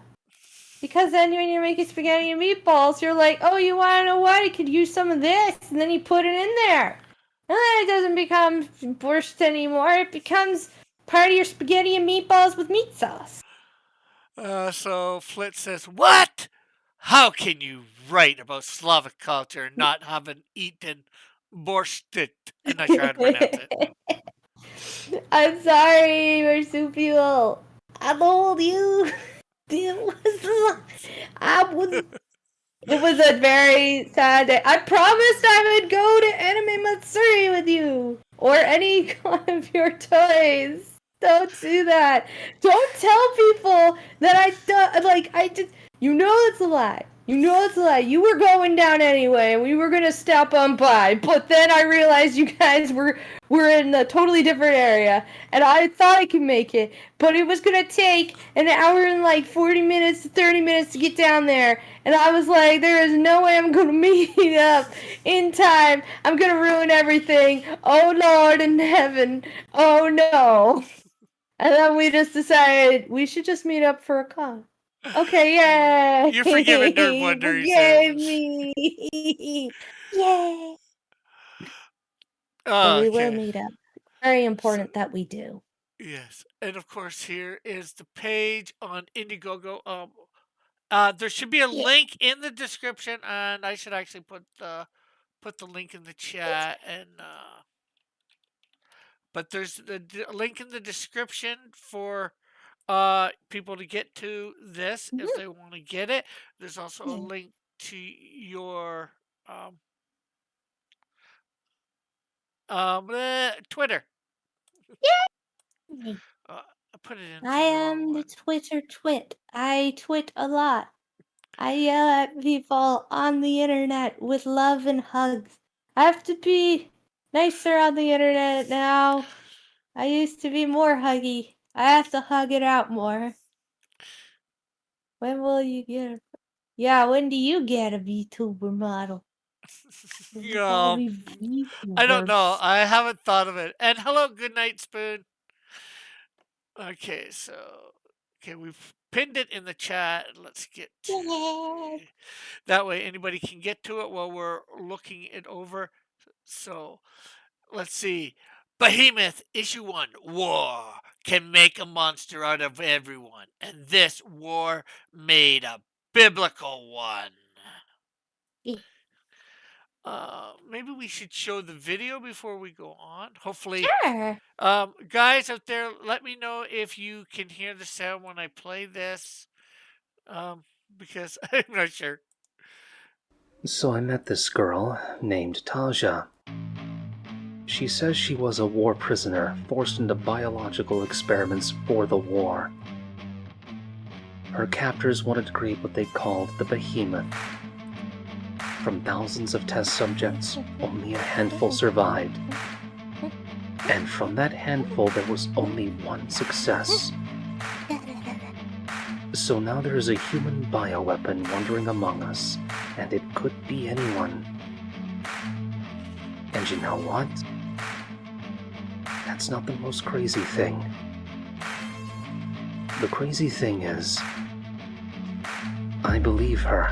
Because then when you're making spaghetti and meatballs, you're like, oh, you want to know what? I could use some of this, and then you put it in there. And then it doesn't become borscht anymore. It becomes part of your spaghetti and meatballs with meat sauce. so Flit says, "What? How can you write about Slavic culture and not having eaten borscht?" I'm not sure how to pronounce it. I'm sorry, marsupial. I told you. It was a very sad day. I promised I would go to Anime Matsuri with you. Or any one of your toys. Don't do that. Don't tell people that I just. You know it's a lie. You know it's a lie. You were going down anyway, and we were gonna stop on by. But then I realized you guys were in a totally different area, and I thought I could make it, but it was gonna take an hour and like 40 minutes to 30 minutes to get down there. And I was like, there is no way I'm gonna meet up in time. I'm gonna ruin everything. Oh Lord in heaven. Oh no. And then we just decided we should just meet up for a call. Okay, yay! You're forgiven, Nerd Wonder, he Forgive says. me. Yay! But we will Okay. meet up. Very So, important that we do. yes, and of course here is the page on Indiegogo. There should be a Yeah. link in the description, and I should actually put the link in the chat. And but there's the link in the description for people to get to this if Mhm. they want to get it. There's also a Yeah. link to your um Twitter. Yay! I put it I into the wrong am the one. Twitter twit. I twit a lot. I yell at people on the internet with love and hugs. I have to be nicer on the internet now. I used to be more huggy. I have to hug it out more. When will you get a... Yeah, when do you get a VTuber model? You call um, me I don't know. VTubers. I haven't thought of it. And hello, good night, Spoon. Okay, so we've pinned it in the chat. Let's get to Yeah. that way anybody can get to it while we're looking it over. So let's see. Behemoth issue 1 War can make a monster out of everyone, and this war made a biblical one. Yeah. Maybe we should show the video before we go on. Hopefully, Sure. guys out there, let me know if you can hear the sound when I play this, because I'm not sure. So I met this girl named Taja. She says she was a war prisoner forced into biological experiments for the war. Her captors wanted to create what they called the Behemoth. From thousands of test subjects, only a handful survived. And from that handful, there was only one success. So now there is a human bioweapon wandering among us, and it could be anyone. And you know what? That's not the most crazy thing. The crazy thing is, I believe her.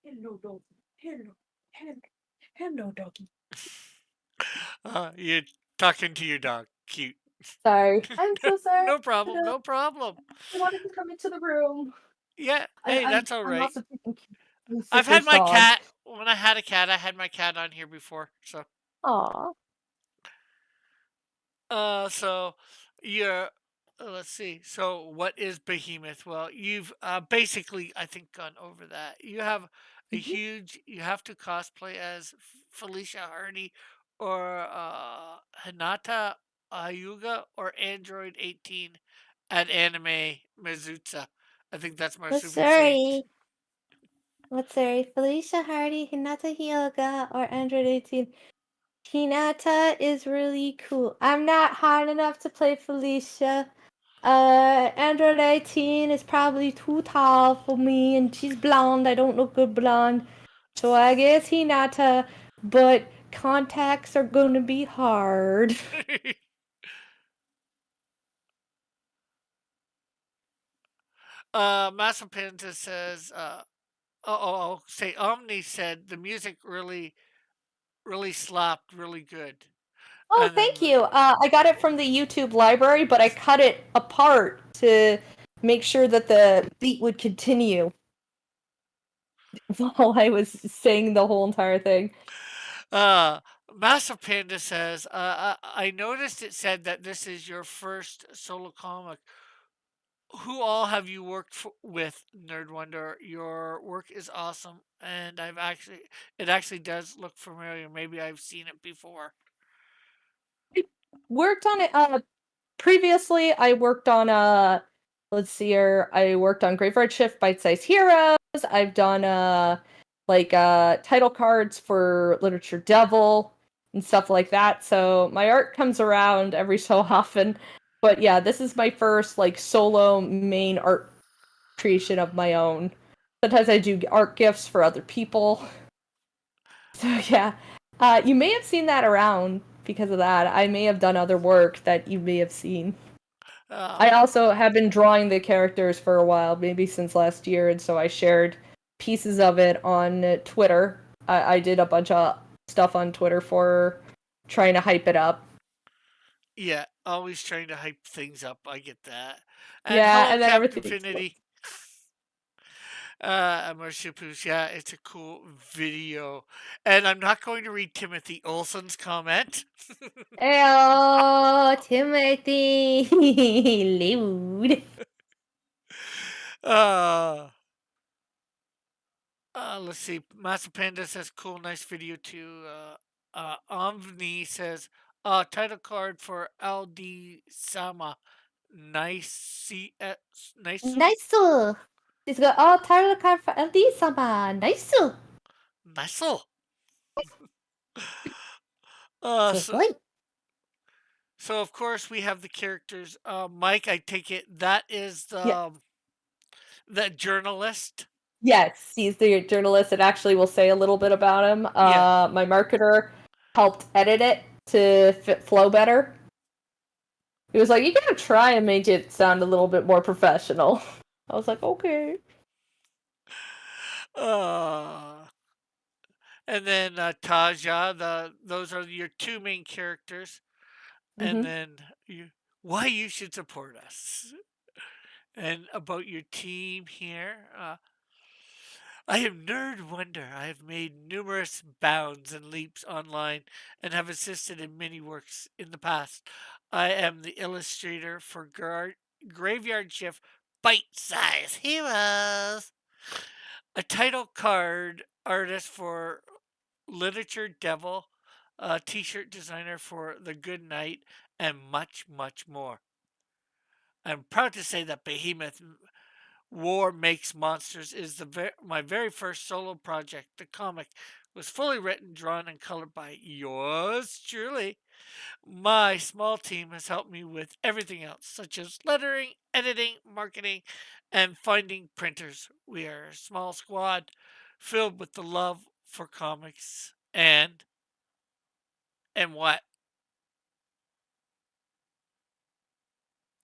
Hello, doggy. Hello, doggy. You're talking to your dog. Cute. Sorry. I'm so sorry. No problem. No problem. I wanted to come into the room. Yeah. I, Hey, I'm that's all I'm right. also taking care of my I've had sister's my dog. cat. When I had a cat, I had my cat on here before. So, Aw. so you're. Let's see. So, what is Behemoth? Well, you've basically, I think, gone over that. You have a Mhm. huge. You have to cosplay as Felicia Hardy, or Hinata Ayuga, or Android 18 at Anime Mizuta. I think that's Marsupi's saying. Matsuri. Matsuri. Felicia Hardy, Hinata Hyoga, or Android 18. Hinata is really cool. I'm not hard enough to play Felicia. Android 18 is probably too tall for me, and she's blonde. I don't look good blonde. So I guess Hinata, but contacts are gonna be hard. Massa Pinta says, say Omni said the music really slapped really good. Oh, And then, thank you. I got it from the YouTube library, but I cut it apart to make sure that the beat would continue while I was saying the whole entire thing. uh, Massa Panda says, I noticed it said that this is your first solo comic. Who all have you worked with, Nerd Wonder? Your work is awesome, and it actually does look familiar. Maybe I've seen it before. Worked on it. Previously, I worked on let's see here. I worked on Graveyard Shift, Bite Size Heroes. I've done title cards for Literature Devil and stuff like that. So my art comes around every so often. But yeah, this is my first like solo main art creation of my own. Sometimes I do art gifts for other people. So yeah, you may have seen that around because of that. I may have done other work that you may have seen. I Um, also have been drawing the characters for a while, maybe since last year, and so I shared pieces of it on Twitter. I did a bunch of stuff on Twitter for trying to hype it up. yeah, always trying to hype things up. I get that. And Yeah, hello, and then Captain everything. Infinity. Marsupials, yeah, it's a cool video. And I'm not going to read Timothy Olson's comment. Oh, Timothy, Lewd. Uh, let's see. Master Panda says, cool, nice video too. Omni says, title card for LD Sama. Nice. Nice. Nice. She's got all title card for LD Sama. Nice. Nice. Uh, so, Boy. so of course we have the characters. Mike, I take it that is Yeah. the journalist. Yes, he's the journalist. It actually will say a little bit about him. Yeah. My marketer helped edit it to flow better. He was like, "You gotta try and make it sound a little bit more professional." I was like, "Okay." Uh, and then Taja. Those are your two main characters. And Mm-hmm. then why you should support us. And about your team here. I am Nerd Wonder. I have made numerous bounds and leaps online and have assisted in many works in the past. I am the illustrator for Graveyard Shift Bite Size Heroes, a title card artist for Literature Devil, a t shirt designer for The Good Night, and much, much more. I'm proud to say that Behemoth War Makes Monsters is my very first solo project. The comic was fully written, drawn, and colored by yours truly. My small team has helped me with everything else, such as lettering, editing, marketing, and finding printers. We are a small squad filled with the love for comics and what?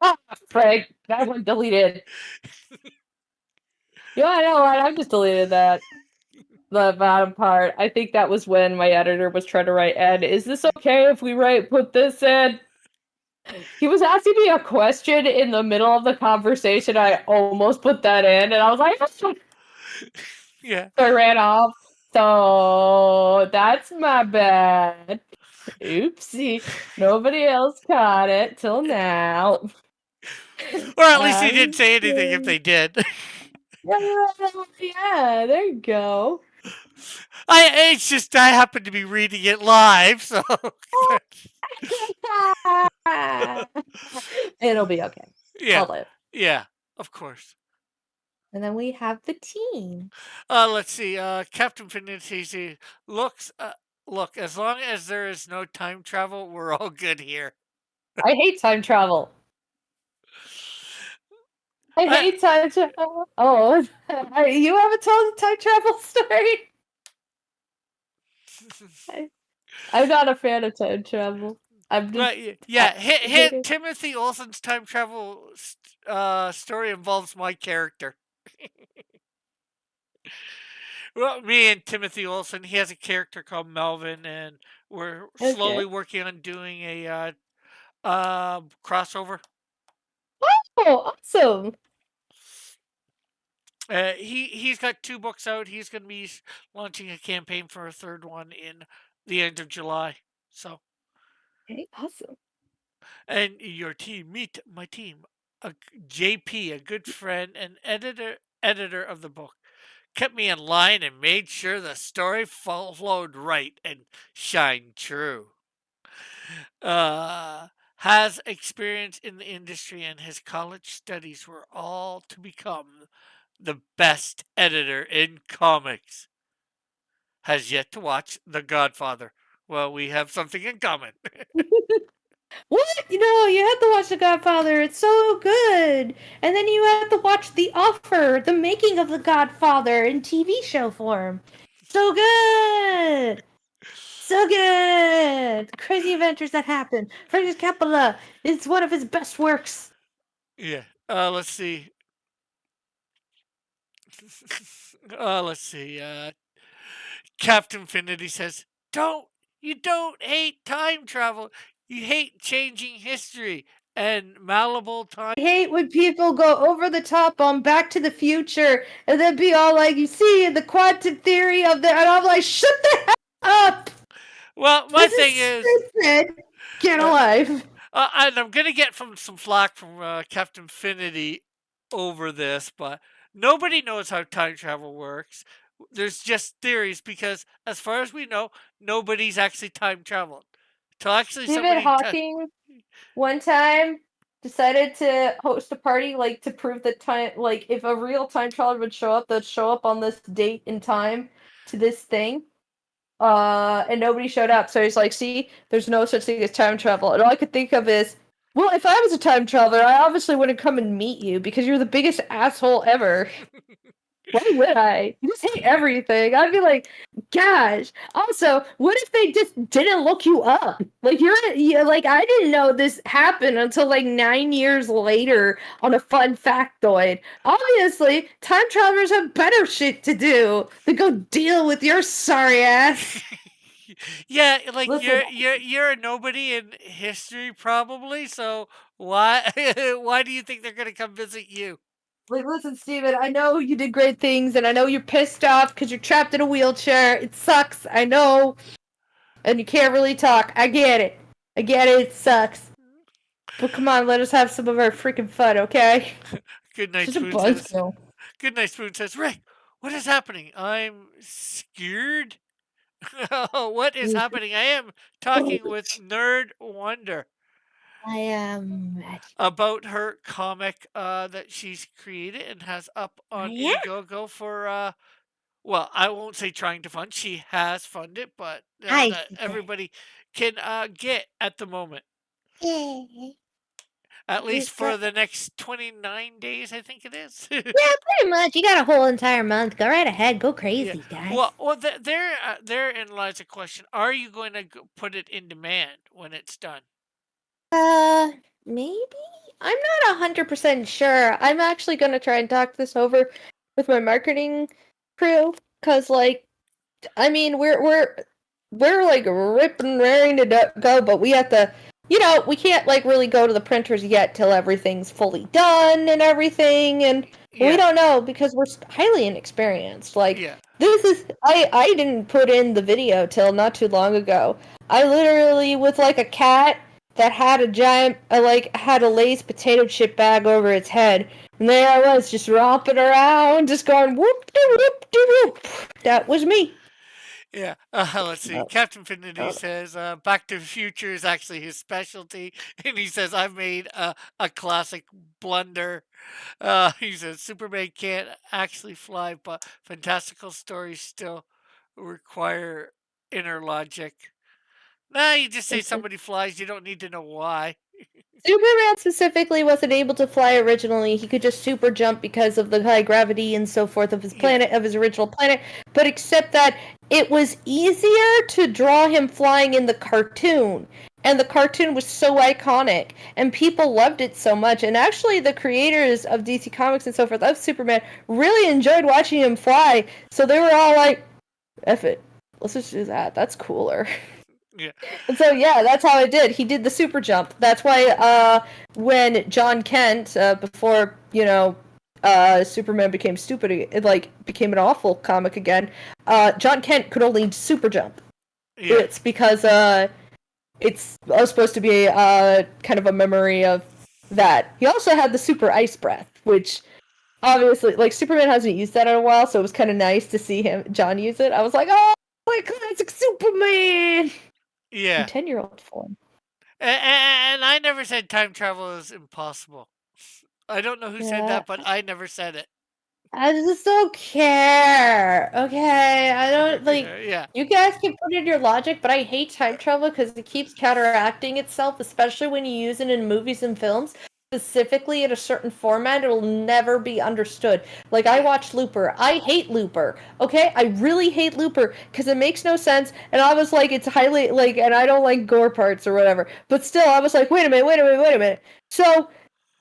Ah, Frank, that one deleted. Yeah, I know, right? I just deleted that. The bottom part. I think that was when my editor was trying to write, "Ed, is this okay if we put this in?" He was asking me a question in the middle of the conversation. I almost put that in, and I was like, so Yeah. I ran off. So that's my bad. Oopsie. Nobody else caught it till now. Or at least he didn't I'm say anything if sorry. they did. Yeah, there you go. It's just I happen to be reading it live, so It'll be okay. yeah, I'll live. yeah, of course. And then we have the team. Let's see. Captain Finitisi looks. Look, as long as there is no time travel, we're all good here. I hate time travel. I I, hate time travel. Oh, you haven't told a time travel story? I'm not a fan of time travel. I'm just. yeah, I hate hit it. Timothy Olsen's time travel story involves my character. Well, me and Timothy Olsen, he has a character called Melvin, and we're slowly Okay. working on doing a crossover. Oh, awesome. He's got 2 books out. He's going to be launching a campaign for a third one in the end of July. So, Okay, awesome. and your team, meet my team, JP, a good friend and editor of the book, kept me in line and made sure the story flowed right and shined true. Uh, has experience in the industry, and his college studies were all to become the best editor in comics. Has yet to watch The Godfather. Well, we have something in common. What? You have to watch The Godfather. It's so good. And then you have to watch The Offer, the making of The Godfather in TV show form. So good. So good. Crazy adventures that happen. Francis Coppola is one of his best works. Yeah. Let's see. Let's see. Captain Finity says, "Don't you don't hate time travel? You hate changing history and malleable time." I hate when people go over the top on Back to the Future and then be all like, "You see, the quantum theory of the," and I'm like, "Shut the hell up! Well, my This thing is is, stupid. Get uh, alive." and I'm gonna get some flack from Captain Finity over this, but nobody knows how time travel works. There's just theories because, as far as we know, nobody's actually time traveled. Till actually Stephen somebody. Hawking one time decided to host a party like to prove that time, like if a real time traveler would show up, they'd show up on this date and time to this thing. And nobody showed up. So he's like, "See, there's no such thing as time travel." And all I could think of is, well, if I was a time traveler, I obviously wouldn't come and meet you because you're the biggest asshole ever. Why would I? You just hate everything. I'd be like, gosh. Also, what if they just didn't look you up? Like you're like I didn't know this happened until like 9 years later on a fun factoid. Obviously, time travelers have better shit to do than go deal with your sorry ass. Yeah, like Listen, you're a nobody in history probably. So why why do you think they're gonna come visit you? listen, Steven, I know you did great things, and I know you're pissed off because you're trapped in a wheelchair. It sucks. I know, and you can't really talk. I get it. I get it. It sucks. But come on, let us have some of our freaking fun, okay? Good night, Just a Spoon says. buzzkill. Good night, Spoon says. Ray, what is happening? I'm scared. What is happening? I am talking with Nerd Wonder. I am ready. about her comic that she's created and has up on Yeah. Indiegogo for well, I won't say trying to fund. She has funded, but I that see that. everybody can get at the moment, Yeah. at least We've for got. the next 29 days, I think it is. Yeah, pretty much. You got a whole entire month. Go right ahead. Go Yeah. crazy, guys. Well, therein lies a question. Are you going to put it in demand when it's done? Maybe? I'm not 100% sure. I'm actually gonna try and talk this over with my marketing crew, cause like, I mean, we're like ripping raring to go, but we have to, we can't like really go to the printers yet till everything's fully done and everything, and we Yeah. don't know because we're highly inexperienced. Like, Yeah. this is, I didn't put in the video till not too long ago. I literally, with like a cat that had a giant, like, had a Lay's potato chip bag over its head. And there I was, just romping around, just going whoop de whoop de whoop. That was me. Yeah. Let's see. Oh, Captain Finity oh. says Back to the Future is actually his specialty, and he says I've made a classic blunder. He says Superman can't actually fly, but fantastical stories still require inner logic. Nah, you just say somebody flies. You don't need to know why. Superman specifically wasn't able to fly originally. He could just super jump because of the high gravity and so forth of his planet, of his original planet. But except that it was easier to draw him flying in the cartoon. And the cartoon was so iconic. And people loved it so much. And actually, the creators of DC Comics and so forth of Superman really enjoyed watching him fly. So they were all like, F it. Let's just do that. That's cooler. Yeah. And so yeah, that's how I did. He did the super jump. That's why when John Kent, before Superman became stupid, it like became an awful comic again. John Kent could only super jump. Yeah. It's because it's supposed to be kind of a memory of that. He also had the super ice breath, which obviously, like, Superman hasn't used that in a while, so it was kind of nice to see John use it. I was like, oh, my classic Superman. Yeah. 10-year-old form. And I never said time travel is impossible. I don't know who said Yeah. that, but I never said it. I just don't care. Okay, I don't like. Yeah. You guys can put in your logic, but I hate time travel because it keeps counteracting itself, especially when you use it in movies and films. Specifically in a certain format, it will never be understood. Like, I watched Looper. I hate Looper. Okay, I really hate Looper because it makes no sense. And I was like, it's highly like, and I don't like gore parts or whatever. But still, I was like, wait a minute. So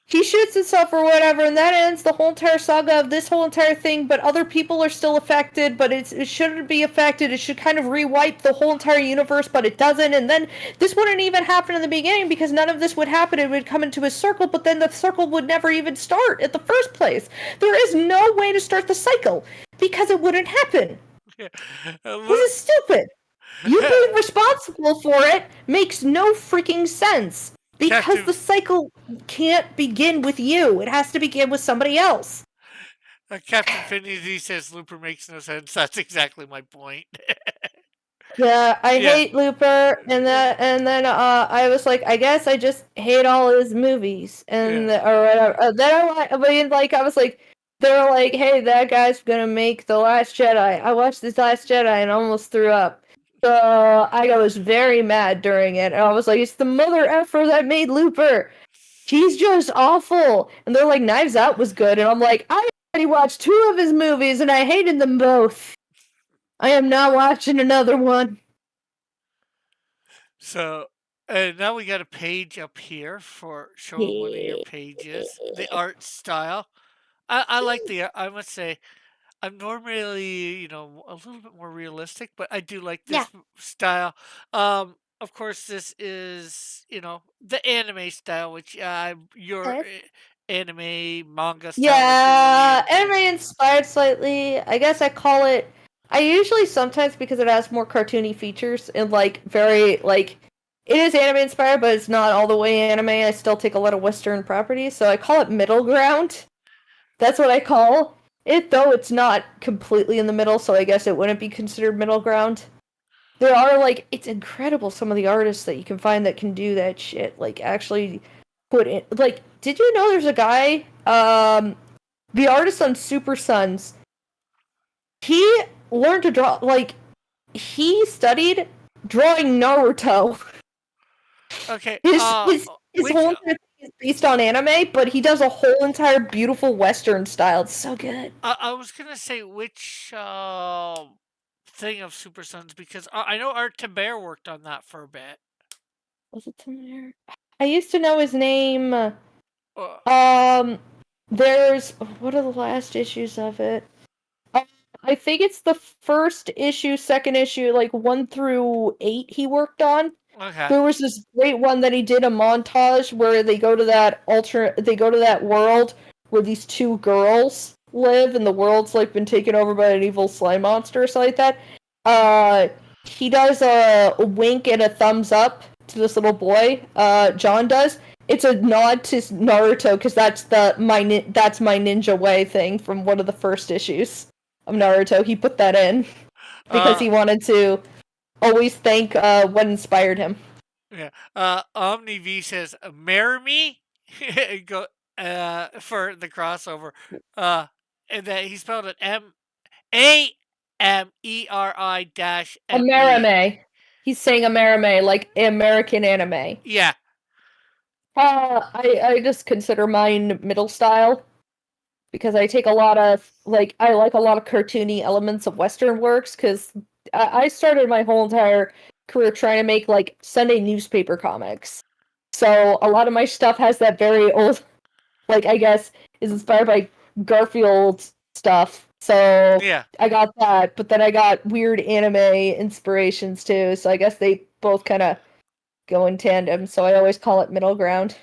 he shoots himself or whatever, and that ends the whole entire saga of this whole entire thing, but other people are still affected, but it shouldn't be affected. It should kind of rewipe the whole entire universe, but it doesn't. And then this wouldn't even happen in the beginning because none of this would happen. It would come into a circle, but then the circle would never even start at the first place. There is no way to start the cycle because it wouldn't happen. Yeah. This is stupid. You being responsible for it makes no freaking sense. Because the cycle can't begin with you. It has to begin with somebody else. Captain Finity says Looper makes no sense. That's exactly my point. Yeah, I hate Looper, and then I was like, I guess I just hate all his movies, and or whatever. Then I was like, they were like, hey, that guy's gonna make The Last Jedi. I watched The Last Jedi and almost threw up. So I was very mad during it, and I was like, it's the mother effer that made Looper. He's just awful. And they're like, Knives Out was good, and I'm like, I already watched 2 of his movies, and I hated them both. I am not watching another one. So, now we got a page up here for showing one of your pages. The art style. I like I must say, I'm normally, a little bit more realistic, but I do like this style. Of course, this is, the anime style, which your anime manga style. Yeah, anime inspired slightly. I guess I call it. I usually sometimes because it has more cartoony features and like very like it is anime inspired, but it's not all the way anime. I still take a lot of Western properties, so I call it middle ground. That's what I call it, though it's not completely in the middle, so I guess it wouldn't be considered middle ground. there are like it's incredible some of the artists that you can find that can do that shit. Like actually put in like did you know there's a guy the artist on Super Sons, he learned to draw like he studied drawing Naruto. Okay. His Which whole entire thing is based on anime, but he does a whole entire beautiful Western style. It's so good. I was gonna say which thing of Super Sons because I know Art to Bear worked on that for a bit. Was it somewhere? I used to know his name. Uh, There's what are the last issues of it? Uh, I think it's the first issue, second issue, like 1 through 8. He worked on. okay. There was this great one that he did a montage where they go to that world where these two girls live and the world's like been taken over by an evil slime monster or something like that. He does a wink and a thumbs up to this little boy. John does. It's a nod to Naruto because that's my ninja way thing from one of the first issues of Naruto. He put that in because he wanted to always thank what inspired him. Yeah. Omni V says, "Marry me," go for the crossover. And that he spelled it Ameri-me. Amerime. He's saying Amerime, like American anime. Yeah. I just consider mine middle style because I take a lot of I like a lot of cartoony elements of Western works because I started my whole entire career trying to make like Sunday newspaper comics. So a lot of my stuff has that very old, I guess, is inspired by Garfield stuff. So Yeah. I got that, but then I got weird anime inspirations too. So I guess they both kind of go in tandem. So I always call it middle ground.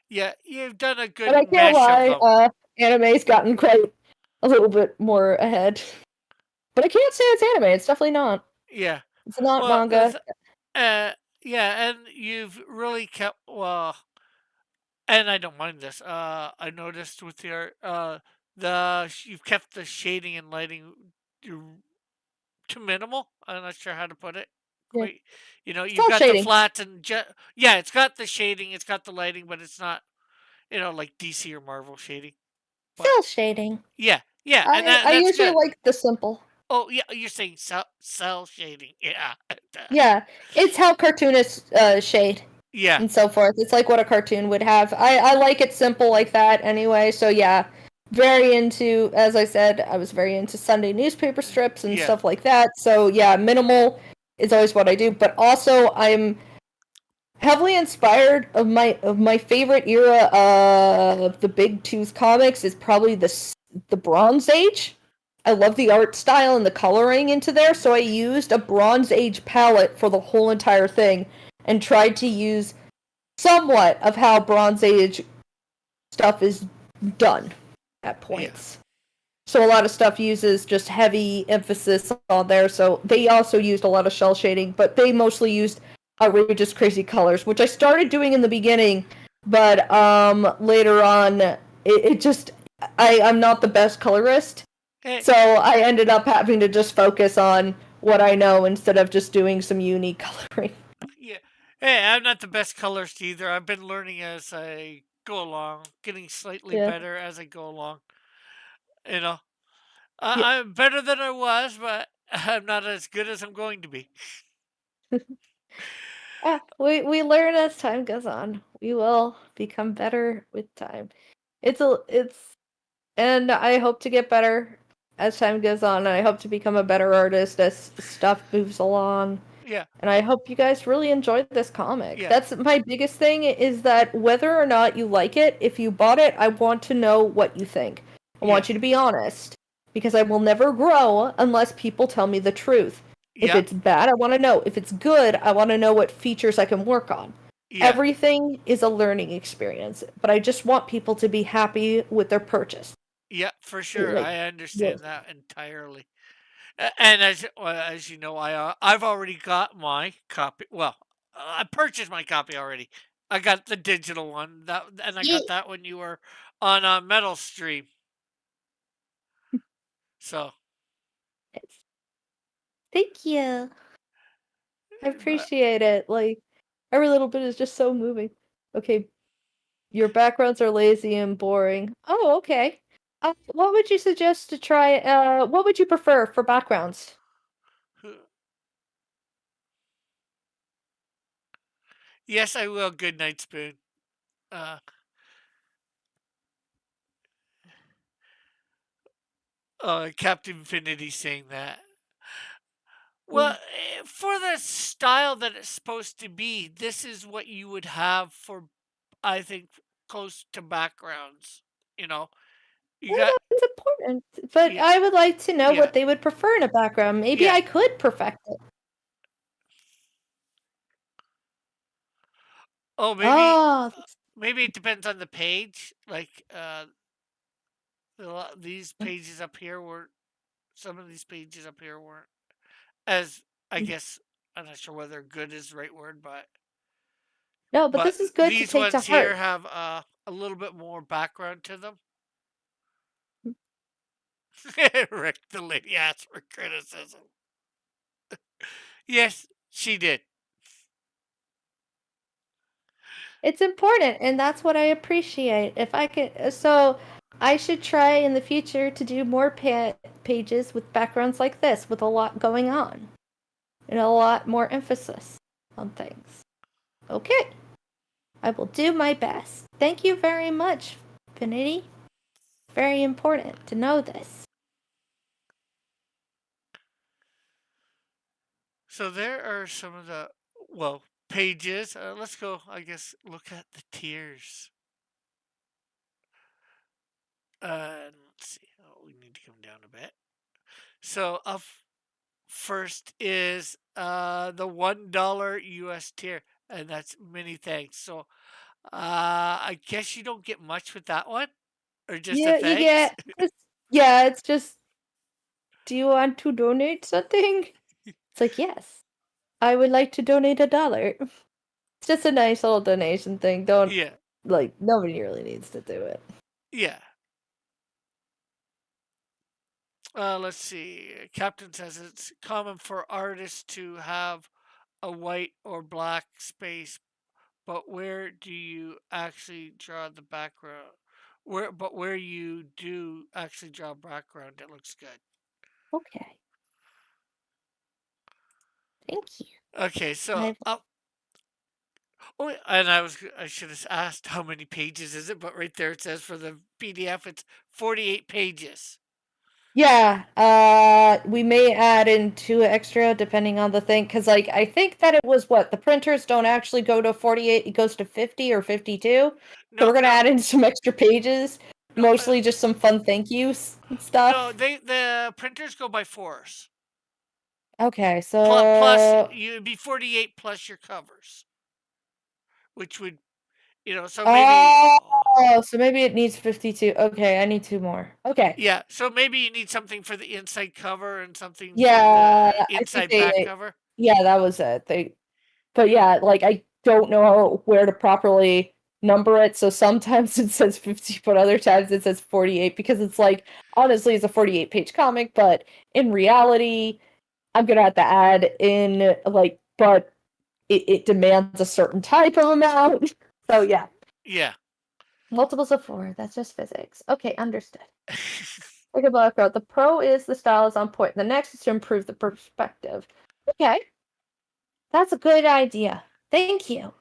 Yeah. You've done a But I good can't mesh of lie, them. anime's gotten quite a little bit more ahead. But I can't say it's anime. It's definitely not. Yeah. It's not Well, manga. yeah, and you've really kept well, and I don't mind this. I noticed with your you've kept the shading and lighting too minimal. I'm not sure how to put it. Yeah. Quite, you've Still got the shading. flats and yeah, it's got the shading, it's got the lighting, but it's not like DC or Marvel shading. But Still shading. yeah, yeah, and I that's usually good. like the simple. Oh yeah, you're saying cell shading. Yeah, Yeah. It's how cartoonists shade yeah, and so forth. It's like what a cartoon would have. I like it simple like that anyway. So yeah. Very into, as I said, I was very into Sunday newspaper strips and yeah, stuff like that. So yeah, minimal is always what I do. But also I'm heavily inspired of my favorite era of the Big Tooth comics is probably the Bronze Age. I love the art style and the coloring into there, so I used a Bronze Age palette for the whole entire thing and tried to use somewhat of how Bronze Age stuff is done at yeah, points. So a lot of stuff uses just heavy emphasis on there. So they also used a lot of shell shading, but they mostly used outrageous crazy colors, which I started doing in the beginning, but later on it just I'm not the best colorist. Eh, So I ended up having to just focus on what I know instead of just doing some unique coloring. yeah. Hey, I'm not the best colorist either. I've been learning as I go along, getting slightly Yeah. better as I go along. You know, Yeah. I'm better than I was, but I'm not as good as I'm going to be. We learn as time goes on. We will become better with time. It's and I hope to get better as time goes on. And I hope to become a better artist as stuff moves along. Yeah, And I hope you guys really enjoyed this comic. yeah, That's my biggest thing is that whether or not you like it, if you bought it, I want to know what you think. I yeah, want you to be honest because I will never grow unless people tell me the truth. If yeah, it's bad, I want to know. If it's good, I want to know what features I can work on. yeah, Everything is a learning experience, but I just want people to be happy with their purchase. yeah, for sure. Like, I yeah. understand that entirely. And as you know, I've already got my copy. Well, I purchased my copy already. I got the digital one and I got that when you were on a Metal Stream. So Thank you. I appreciate it. Like every little bit is just so moving. Okay, your backgrounds are lazy and boring. Oh, okay. What would you suggest to try? What would you prefer for backgrounds? Yes, I will. Good night, Spoon. Uh, Captain Infinity saying that. Well, for the style that it's supposed to be, this is what you would have for, I think, close to backgrounds. You know, you Yeah, got, that's important. But yeah, I would like to know yeah, what they would prefer in a background. Maybe yeah. I could perfect it. Oh, Oh, maybe it depends on the page. Like, these mm, pages up here were, some of these pages up here weren't as, I mm. guess, I'm not sure whether good is the right word, No, but but this is good to these take to ones here heart. have a little bit more background to them. Rick, the lady asked for criticism. Yes, she did. It's important, and that's what I appreciate. If I could, so I should try in the future to do more pages with backgrounds like this, with a lot going on and a lot more emphasis on things. Okay, I will do my best. Thank you very much, Finity. Very important to know this. So there are some of the, well, pages. Let's go, I guess, look at the tiers. Let's see. Oh, we need to come down a bit. So up first is the $1 US tier, and that's many thanks. So I guess you don't get much with that one, or just a Yeah, you thanks. get just yeah. It's just, do you want to donate something? It's like, yes, I would like to donate $1. It's just a nice little donation thing. Don't, Yeah, like, nobody really needs to do it. yeah. Let's see. Captain says it's common for artists to have a white or black space, but where do you actually draw the background? Where you do actually draw a background, it looks good. Okay, thank you. Okay, so I've up. Oh, and I should have asked how many pages is it, but right there it says for the PDF it's 48 pages. Yeah, we may add in two extra depending on the thing, because like I think that it was what the printers don't actually go to 48, it goes to 50 or 52. So No, we're gonna no, add in some extra pages, no, mostly just some fun thank yous and no. stuff. The printers go by fours. Okay, Plus, so you'd be 48 plus your covers, which would, so maybe, so maybe it needs 52. Okay, I need two more. Okay. yeah, so maybe you need something for the inside cover and something for Yeah, the I think inside back they cover. yeah, that was it. But yeah, like I don't know where to properly number it. So sometimes it says 50, but other times it says 48 because it's like honestly it's a 48-page comic, but in reality, I'm gonna have to add in like, but it demands a certain type of amount. So yeah. Yeah. Multiples of four, that's just physics. Okay, understood. Like a black belt. The pro is the style is on point. The next is to improve the perspective. Okay. That's a good idea. Thank you.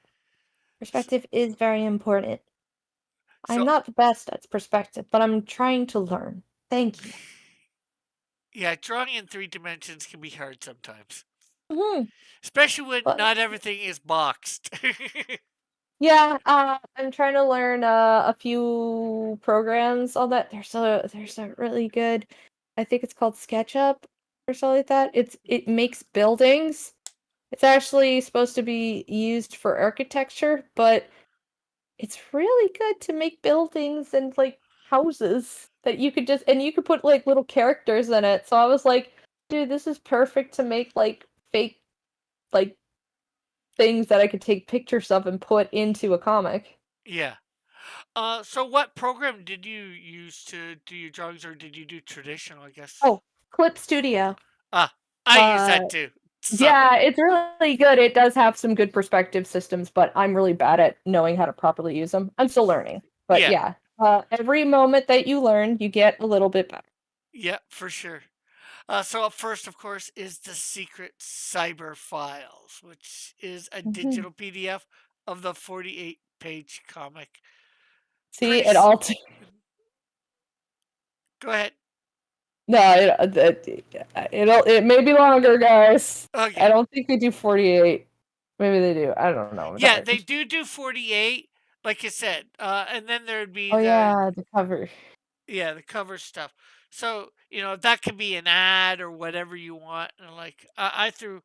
Perspective is very important. I'm So, not the best at perspective, but I'm trying to learn. Thank you. yeah, drawing in 3 dimensions can be hard sometimes, Mhm. especially when But not everything is boxed. yeah, I'm trying to learn a few programs on that. There's a really good, I think it's called SketchUp or something like that. It makes buildings. It's actually supposed to be used for architecture, but it's really good to make buildings and like houses that you could just, and you could put like little characters in it. So I was like, dude, this is perfect to make like fake like things that I could take pictures of and put into a comic. Yeah. So what program did you use to do your drawings, or did you do traditional, I guess? Oh, Clip Studio. Ah, I use Uh that too. So, Yeah, it's really good. It does have some good perspective systems, but I'm really bad at knowing how to properly use them. I'm still learning. But yeah, yeah, every moment that you learn, you get a little bit better. yeah, for sure. So up first, of course, is the Secret Cyber Files, which is a Mhm. digital PDF of the 48-page comic. See, Pretty. it all. Go ahead. No, it may be longer, guys. I Okay. don't think they do 48. Maybe they do. I don't know. Yeah, Darn. they do 48, like I said. And then there'd be Oh the yeah, the cover. yeah, the cover stuff. So, that could be an ad or whatever you want. And like I threw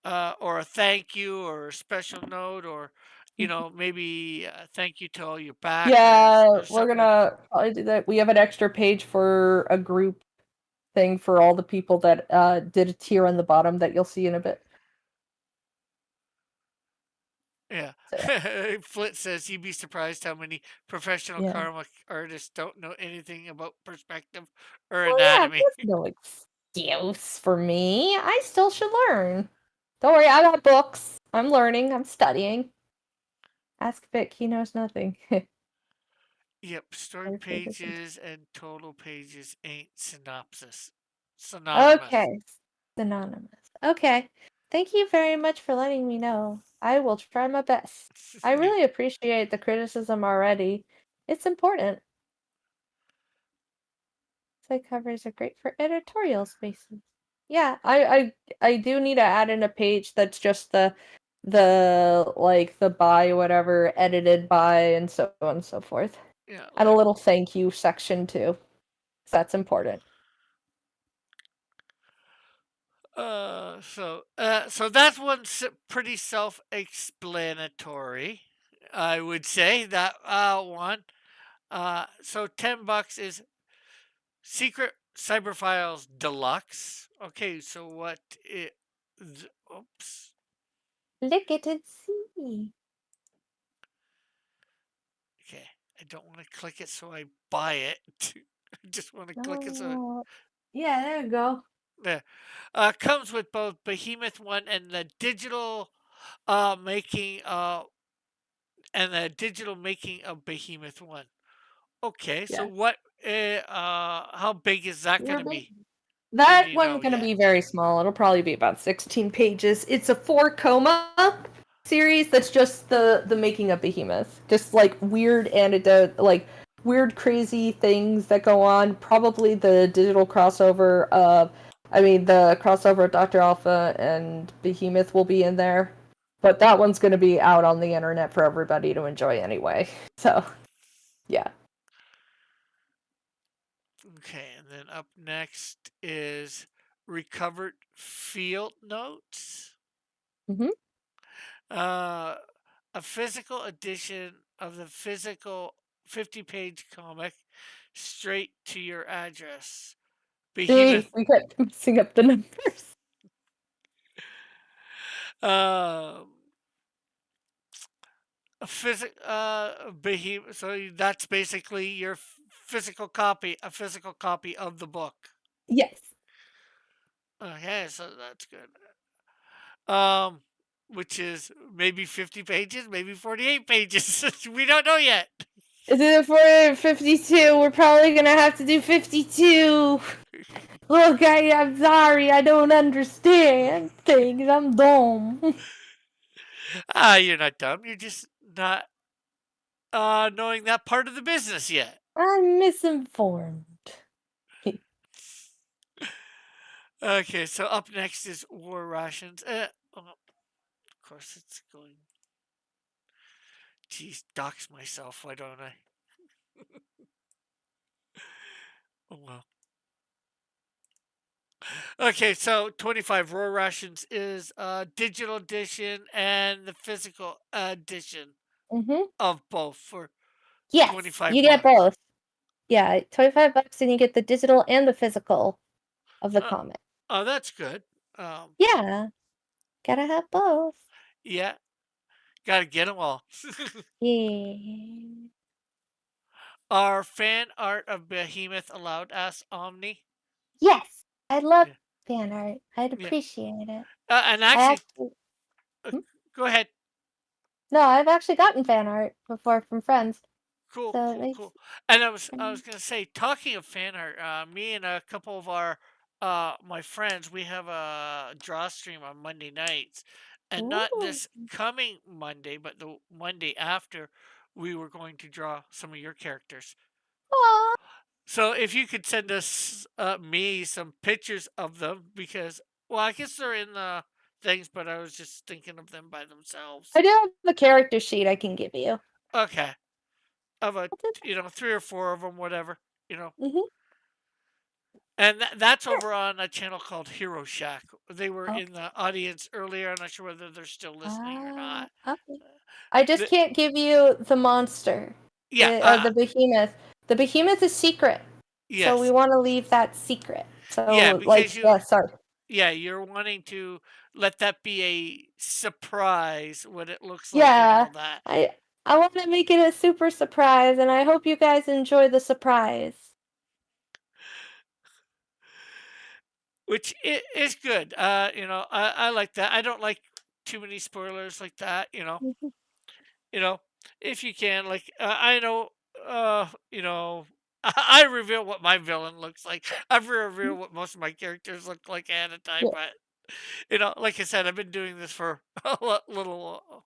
or a thank you or a special note or maybe thank you to all your backers Yeah, or we're something like that. gonna probably do that. We have an extra page for a group thing for all the people that did a tier on the bottom that you'll see in a bit. Yeah. So Flit says you'd be surprised how many professional yeah. comic artists don't know anything about perspective or Well, yeah, anatomy. there's no excuse for me. I still should learn. Don't worry, I got books. I'm learning. I'm studying. Ask Vic. He knows nothing. Yep, story Sorry for this. pages and total pages ain't synonymous. Okay, synonymous. Okay. Thank you very much for letting me know. I will try my best. I Yeah. really appreciate the criticism already. It's important. Site covers are great for editorial spaces. Yeah, I do need to add in a page that's just the like the by whatever edited by and so on and so forth. Yeah, And a little thank you section too. 'Cause that's important. so that one's pretty self-explanatory. I would say that one. So $10 is Secret Cyber Files Deluxe. Okay, so what it oops. Look at it see. Okay. I don't want to click it so I buy it. I just want to click it so Oh, yeah, there you go. there. Comes with both Behemoth One making the digital making of Behemoth One. Okay, so Yeah. how big is that You're gonna big. be? Or do That you one's know gonna yet? be very small. It'll probably be about 16 pages. It's a 4 coma series that's just the making of Behemoth. Just like weird anecdote, like weird crazy things that go on. Probably the digital crossover of the crossover of Dr. Alpha and Behemoth will be in there. But that one's gonna be out on the internet for everybody to enjoy anyway. So yeah. Okay, and then up next is Recovered Field Notes. Hmm. Uh, a physical edition of the physical 50-page comic straight to your address. See, Behemoth we kept mixing up the numbers. um behemoth, so that's basically your a physical copy of the book. Yes. Okay, so that's good. Um which is maybe 50 pages, maybe 48 pages. We don't know yet. Is it for 52? We're probably gonna have to do 52. Look, I'm sorry, I don't understand things. I'm dumb. You're not dumb. You're just not knowing that part of the business yet. I'm misinformed. Okay, so up next is war rations. Of course, it's going. Geez, dox myself. Why don't I? Oh well. Okay, so 25 Raw Rations is digital edition and the physical edition Mm-hmm. of both for Yes, 25 you get bucks. both. Yeah, $25 and you get the digital and the physical of the Uh, comic. oh, that's good. Um, Yeah, gotta have both. yeah, gotta get them all. Yeah. Are fan art of Behemoth allowed? Asks Omni. Yes, I love Yeah. fan art. I'd Yeah. appreciate it. And I actually, actually, uh, hmm? go ahead. No, I've actually gotten fan art before from friends, Cool, so it cool, makes. cool. And I was gonna say, talking of fan art, me and a couple of our my friends, we have a draw stream on Monday nights, and not Ooh. this coming Monday, but the Monday after, we were going to draw some of your characters. Aw. So if you could send us me some pictures of them, because well, I guess they're in the things, but I was just thinking of them by themselves. I do have a character sheet I can give you. Okay, of a I'll do three or four of them, whatever. that. Mhm. And that's Sure. over on a channel called Hero Shack. They were in Okay. the audience earlier. I'm not sure whether they're still listening or not. Okay. I just The, can't give you the monster, yeah, the behemoth. The behemoth is secret, so we yes, want to leave that secret. yeah, So, like, because yeah, sorry. you're wanting to let that be a surprise what it looks like and Yeah, all that. I want to make it a super surprise, and I hope you guys enjoy the surprise. Which is good. I like that. I don't like too many spoilers like that. Mhm. You know, if you can, like, I know, I reveal what my villain looks like. I've revealed what most of my characters look like ahead of time, Yeah. but like I said, I've been doing this for little,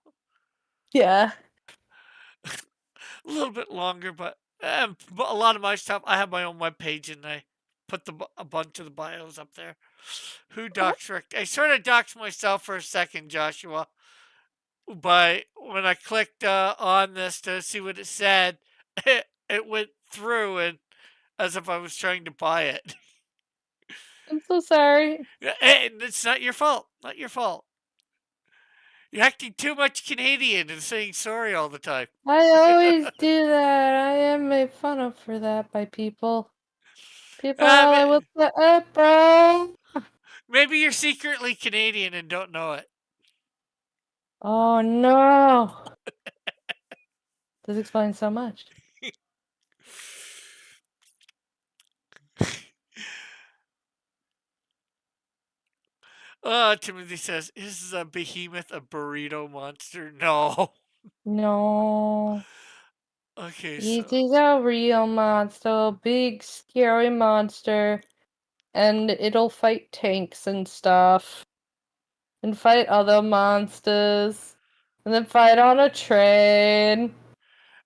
Yeah. a little bit longer, but a lot of my stuff, I have my own webpage and I put a bunch of the bios up there. Who Uh-huh. docs Rick? I sort of doxed myself for a second, Joshua, by when I clicked on this to see what it said, it went through and as if I was trying to buy it. I'm so sorry. And it's not your fault. Not your fault. You're acting too much Canadian and saying sorry all the time. I always do that. I am made fun of for that by people. People are like, Um, "What's up, bro?" maybe you're secretly Canadian and don't know it. Oh no. This explains so much. Timothy says, "Is a behemoth a burrito monster?" No. No. Okay, He's so a real monster, a big scary monster, and it'll fight tanks and stuff, and fight other monsters, and then fight on a train,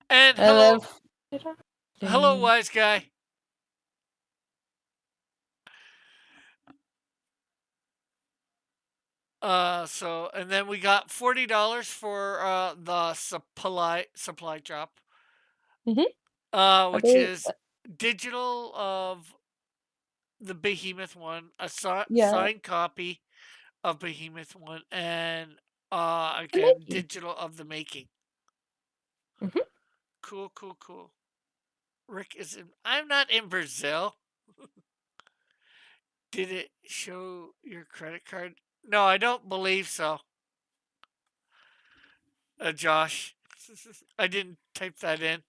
and and then hello, fight on a hello, plane. wise guy. So and then we got $40 for the supply drop, Mhm. I which believe. is digital of the Behemoth one, a Yeah. signed copy of Behemoth one, and The again Mickey. digital of the making. Mhm. Cool, cool, cool. Rick is in. I'm not in Brazil. Did it show your credit card? No, I don't believe so. Josh, I didn't type that in.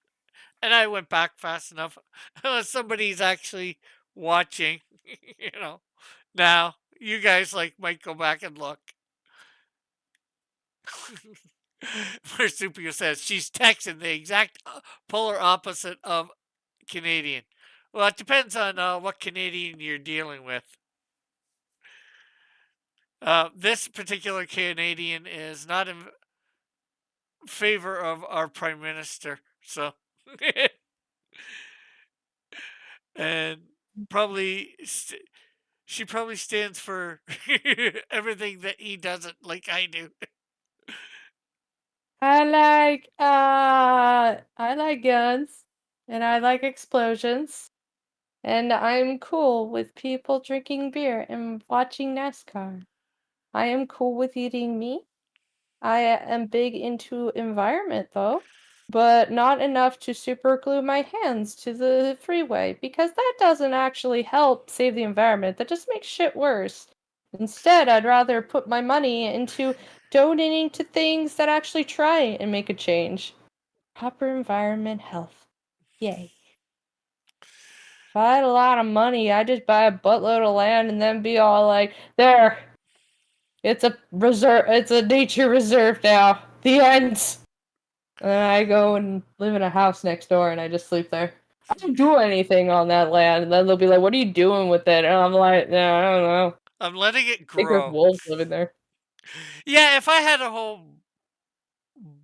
And I went back fast enough. Unless somebody's actually watching, you know. Now, you guys like might go back and look. Marsupio says she's Texan, the exact polar opposite of Canadian. Well, it depends on what Canadian you're dealing with. This particular Canadian is not in favor of our prime minister, so and probably she probably stands for everything that he doesn't like I do. I like guns, and I like explosions, and I'm cool with people drinking beer and watching NASCAR. I am cool with eating meat. I am big into environment though, but not enough to super glue my hands to the freeway because that doesn't actually help save the environment. That just makes shit worse. Instead, I'd rather put my money into donating to things that actually try and make a change. Proper environment health. Yay. If I had a lot of money, I'd just buy a buttload of land and then be all like, there, it's a reserve, it's a nature reserve now. The end. And then I go and live in a house next door and I just sleep there. I don't do anything on that land. And then they'll be like, what are you doing with it? And I'm like, no, I don't know. I'm letting it I think there's grow. wolves living there. Yeah, if I had a whole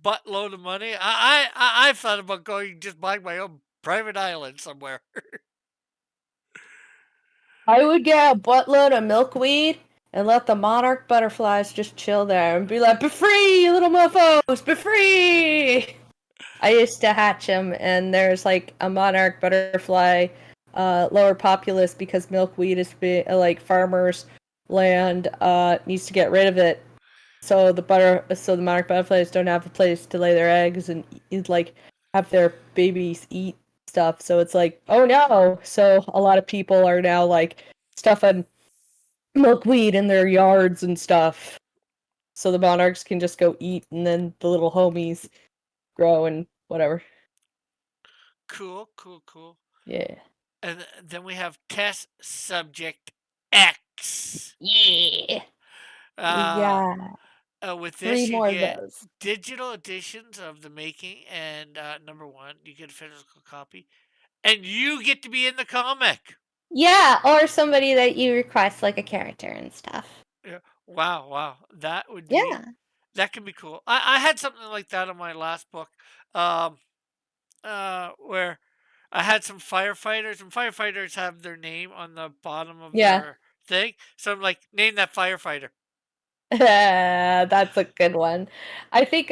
buttload of money, I've thought about going just buying my own private island somewhere. I would get a buttload of milkweed and let the monarch butterflies just chill there and be like, be free, you little mofos, be free! I used to hatch them, and there's like a monarch butterfly lower populace because milkweed is like farmers' land needs to get rid of it. So the monarch butterflies don't have a place to lay their eggs and like have their babies eat stuff. So it's like, oh no! So a lot of people are now like stuffing milkweed in their yards and stuff, so the monarchs can just go eat, and then the little homies grow and whatever. Cool, cool, cool. Yeah. And then we have test subject X. Yeah. Uh, with this, Three you more of get those. digital editions of the making, and number one, you get a physical copy, and you get to be in the comic. Yeah, or somebody that you request, like a character and stuff. Yeah. Wow, wow, that would be that can be cool. I had something like that on my last book, um, where I had some firefighters, and firefighters have their name on the bottom of Yeah. their thing. So I'm like, name that firefighter. That's a good one. I think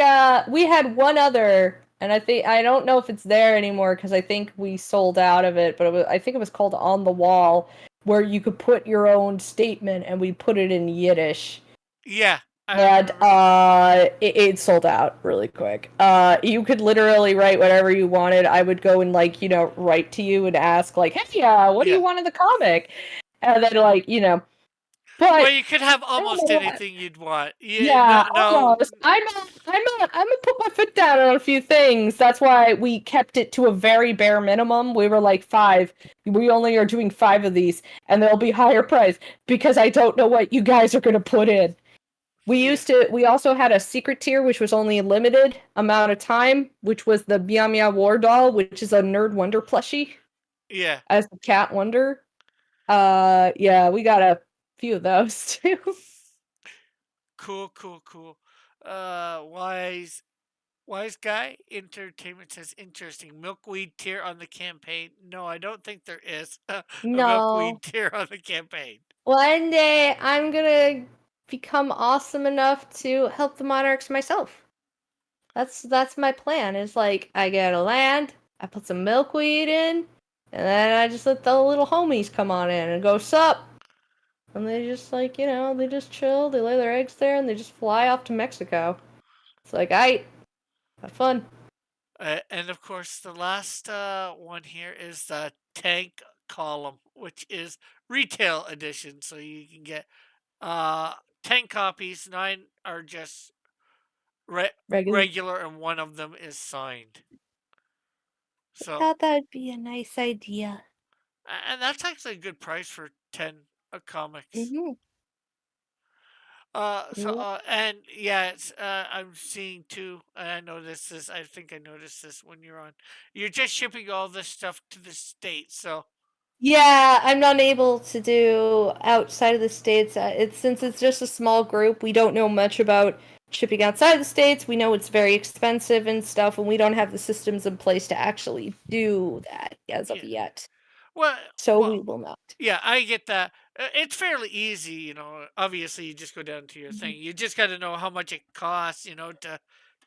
we had one other, and I don't know if it's there anymore because I think we sold out of it, but I think it was called On the Wall, where you could put your own statement and we put it in Yiddish. Yeah. And it sold out really quick. You could literally write whatever you wanted. I would go and like, write to you and ask like, hey, what do you want in the comic? And then like, but well, you could have almost anything you'd want. Almost. I'm gonna put my foot down on a few things. That's why we kept it to a very bare minimum. We were like 5. We only are doing 5 of these, and they'll be higher price because I don't know what you guys are gonna put in. We also had a secret tier, which was only a limited amount of time, which was the Meow Meow War doll, which is a Nerd Wonder plushie. Yeah. As the Cat Wonder. Yeah, we got a few of those too. Cool. Wise Guy Entertainment says interesting. Milkweed tier on the campaign. No, I don't think there is a milkweed tier on the campaign. One day I'm gonna become awesome enough to help the monarchs myself. That's my plan. Is like I get a land, I put some milkweed in, and then I just let the little homies come on in and go sup. And they just like, they just chill, they lay their eggs there, and they just fly off to Mexico. It's like, have fun. And of course, the last one here is the tank column, which is retail edition. So you can get 10 copies. 9 are just regular, and one of them is signed. So I thought that would be a nice idea. And that's actually a good price for 10 comics. Mm-hmm. And yeah, it's I'm seeing too, and I noticed this. I think I noticed this when you're on. You're just shipping all this stuff to the States, so. Yeah, I'm not able to do outside of the States. Since it's just a small group, we don't know much about shipping outside the States. We know it's very expensive and stuff, and we don't have the systems in place to actually do that as of yet. Well, we will not. Yeah, I get that. It's fairly easy, Obviously, you just go down to your thing. You just got to know how much it costs, to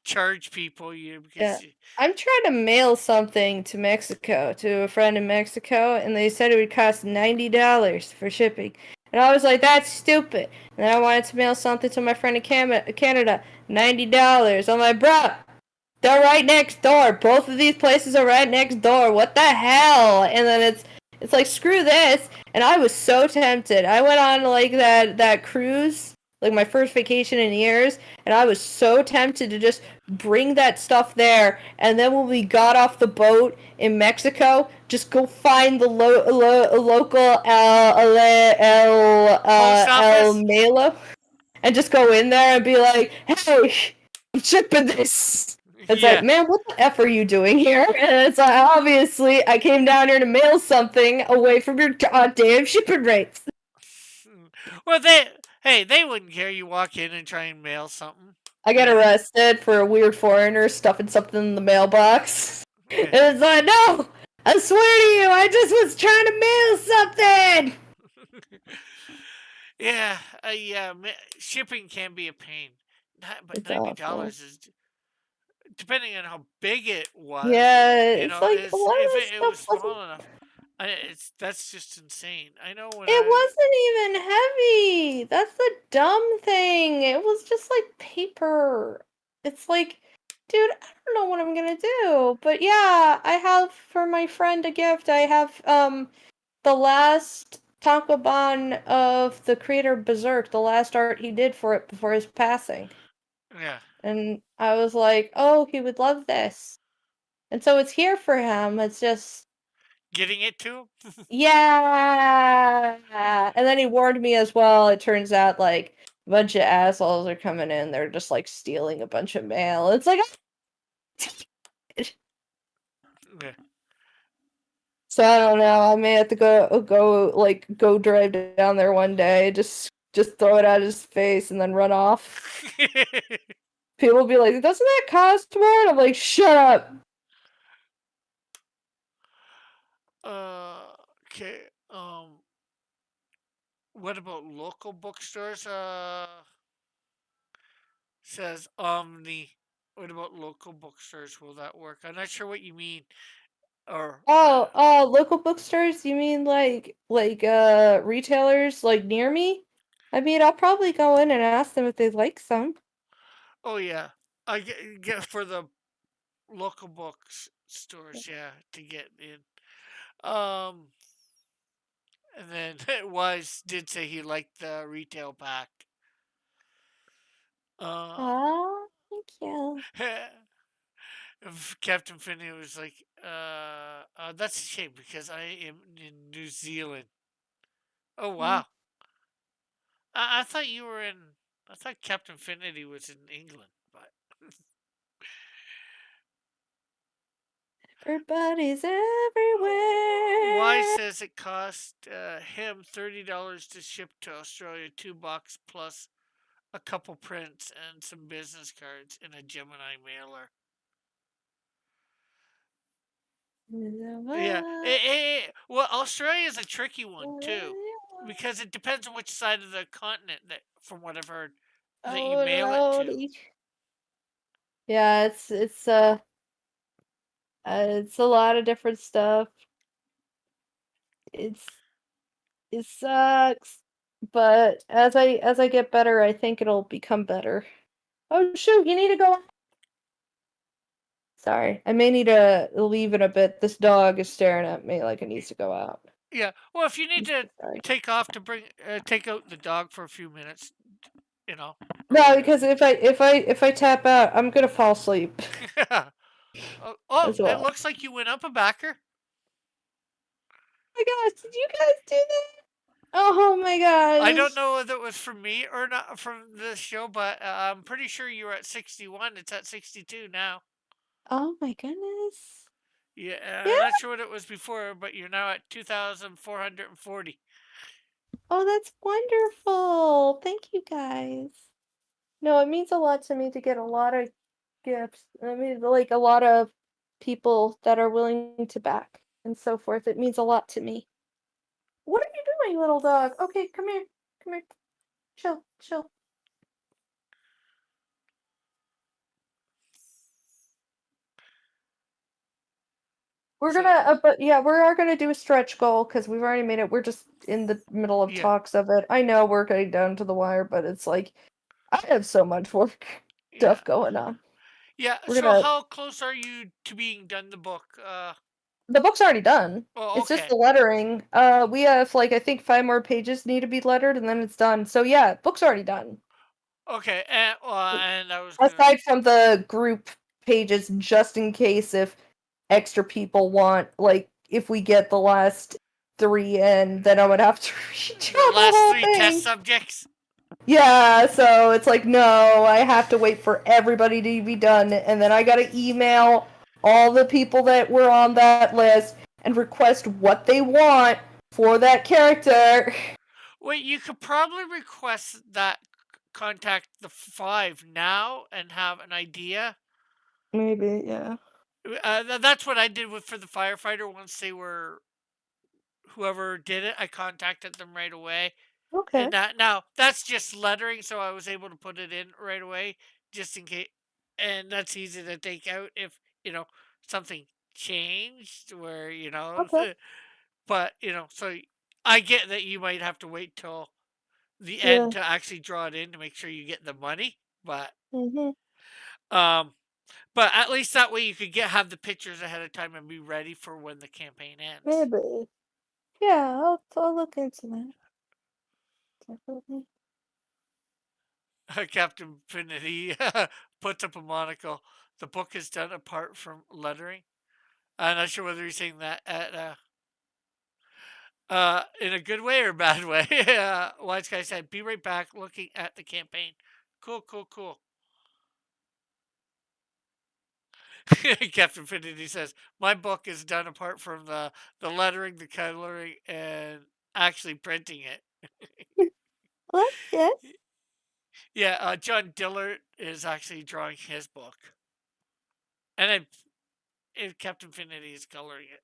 charge people. I'm trying to mail something to Mexico to a friend in Mexico, and they said it would cost $90 for shipping. And I was like, that's stupid. And then I wanted to mail something to my friend in Canada, $90. I'm like, bro, they're right next door. Both of these places are right next door. What the hell? And then it's like, screw this. And I was so tempted. I went on like that cruise like my first vacation in years, and I was so tempted to just bring that stuff there. And then when we got off the boat in Mexico, just go find the local Post El office? Melo, and just go in there and be like, "Hey, I'm shipping this." It's like, Yeah. man, what the F are you doing here? And it's like, obviously, I came down here to mail something away from your goddamn shipping rates. Well, they wouldn't care. You walk in and try and mail something. I got Yeah. arrested for a weird foreigner stuffing something in the mailbox. Yeah. And it's like, no, I swear to you, I just was trying to mail something. Yeah, shipping can be a pain. But It's $90 awful. is, depending on how big it was, Yeah, you it's know, like a is lot of if this it was stuff wasn't. small enough. That's just insane. I know when It I wasn't even heavy. That's the dumb thing. It was just like paper. It's like, dude, I don't know what I'm gonna do. But yeah, I have for my friend a gift. I have the last Tankobon of the creator of Berserk, the last art he did for it before his passing. yeah, And I was like, oh, he would love this. And so it's here for him. It's just, getting it to him. yeah. And then he warned me as well. It turns out, like, a bunch of assholes are coming in. They're just, like, stealing a bunch of mail. It's like, Yeah. so I don't know. I may have to go drive down there one day, just throw it at his face and then run off. People will be like, doesn't that cost more? And I'm like, shut up. Okay. What about local bookstores? Says Omni. What about local bookstores? Will that work? I'm not sure what you mean. Or Local bookstores? You mean like retailers like near me? I mean, I'll probably go in and ask them if they'd like some. oh yeah, I get for the local books stores. Yeah, to get in. Um, and then Wise did say he liked the retail pack. Uh, Oh, thank you. Captain Finney was like, that's a shame because I am in New Zealand. Oh Mm. wow, I thought you were in. I thought Captain Finity was in England, but Everybody's Y everywhere. says it cost him $30 to ship to Australia, 2 bucks plus a couple prints and some business cards in a Gemini mailer. Yeah, well, Australia is a tricky one too, because it depends on which side of the continent that, from what I've heard, that you Oh mail it to. lordy. Yeah, it's a lot of different stuff. It's it sucks. But as I get better, I think it'll become better. Oh shoot, you need to go. Sorry, I may need to leave in a bit. This dog is staring at me like it needs to go out. Yeah, well, if you need I'm to so sorry. take off to take out the dog for a few minutes, you know, or No, whatever. because if I tap out, I'm gonna fall asleep Oh, as it well. looks like you went up a backer. Oh my gosh, did you guys do that? Oh my I don't gosh. know whether it was from me or not from the show, but I'm pretty sure you were at 61. It's at 62 now. Oh my goodness. Yeah, I'm Yeah. not sure what it was before, but you're now at 2,440. Oh, that's wonderful. Thank you guys. No, it means a lot to me to get a lot of gifts. I mean, like a lot of people that are willing to back and so forth. It means a lot to me. What are you doing, little dog? Okay, come here. Come here. Chill, chill. We're So, gonna, but yeah, we are gonna do a stretch goal because we've already made it. We're just in the middle of yeah, talks of it. I know we're getting down to the wire, but it's like I have so much work yeah, stuff going on. yeah. We're So, gonna. how close are you to being done the book? The book's already done. Oh, It's just okay. the lettering. We have like I think 5 more pages need to be lettered, and then it's done. So yeah, book's already done. Okay, and I was gonna. Aside from the group pages, just in case if extra people want, like, if we get the last 3 in, then I would have to redraw The the last whole 3 test thing. subjects. Yeah, so it's like, no, I have to wait for everybody to be done, and then I gotta email all the people that were on that list and request what they want for that character. Wait, you could probably request that contact the 5 now and have an idea. Maybe, yeah. That's what I did with for the firefighter. Once they were whoever did it, I contacted them right away. Okay. And now that's just lettering, so I was able to put it in right away, just in case. And that's easy to take out if you know something changed, where Okay. But so I get that you might have to wait till the Yeah. end to actually draw it in to make sure you get the money, Mhm. um, but at least that way you could have the pictures ahead of time and be ready for when the campaign ends. Maybe. Yeah, I'll look into that. Definitely. Captain Finity puts up a monocle. The book is done apart from lettering. I'm not sure whether he's saying that in a good way or a bad way. Wise guy said, "Be right back. Looking at the campaign. Cool, cool, cool." Captain Finity says, "My book is done apart from the lettering, the coloring, and actually printing it." Well, that's good. Yeah, John Dillard is actually drawing his book, and Captain Finity is coloring it.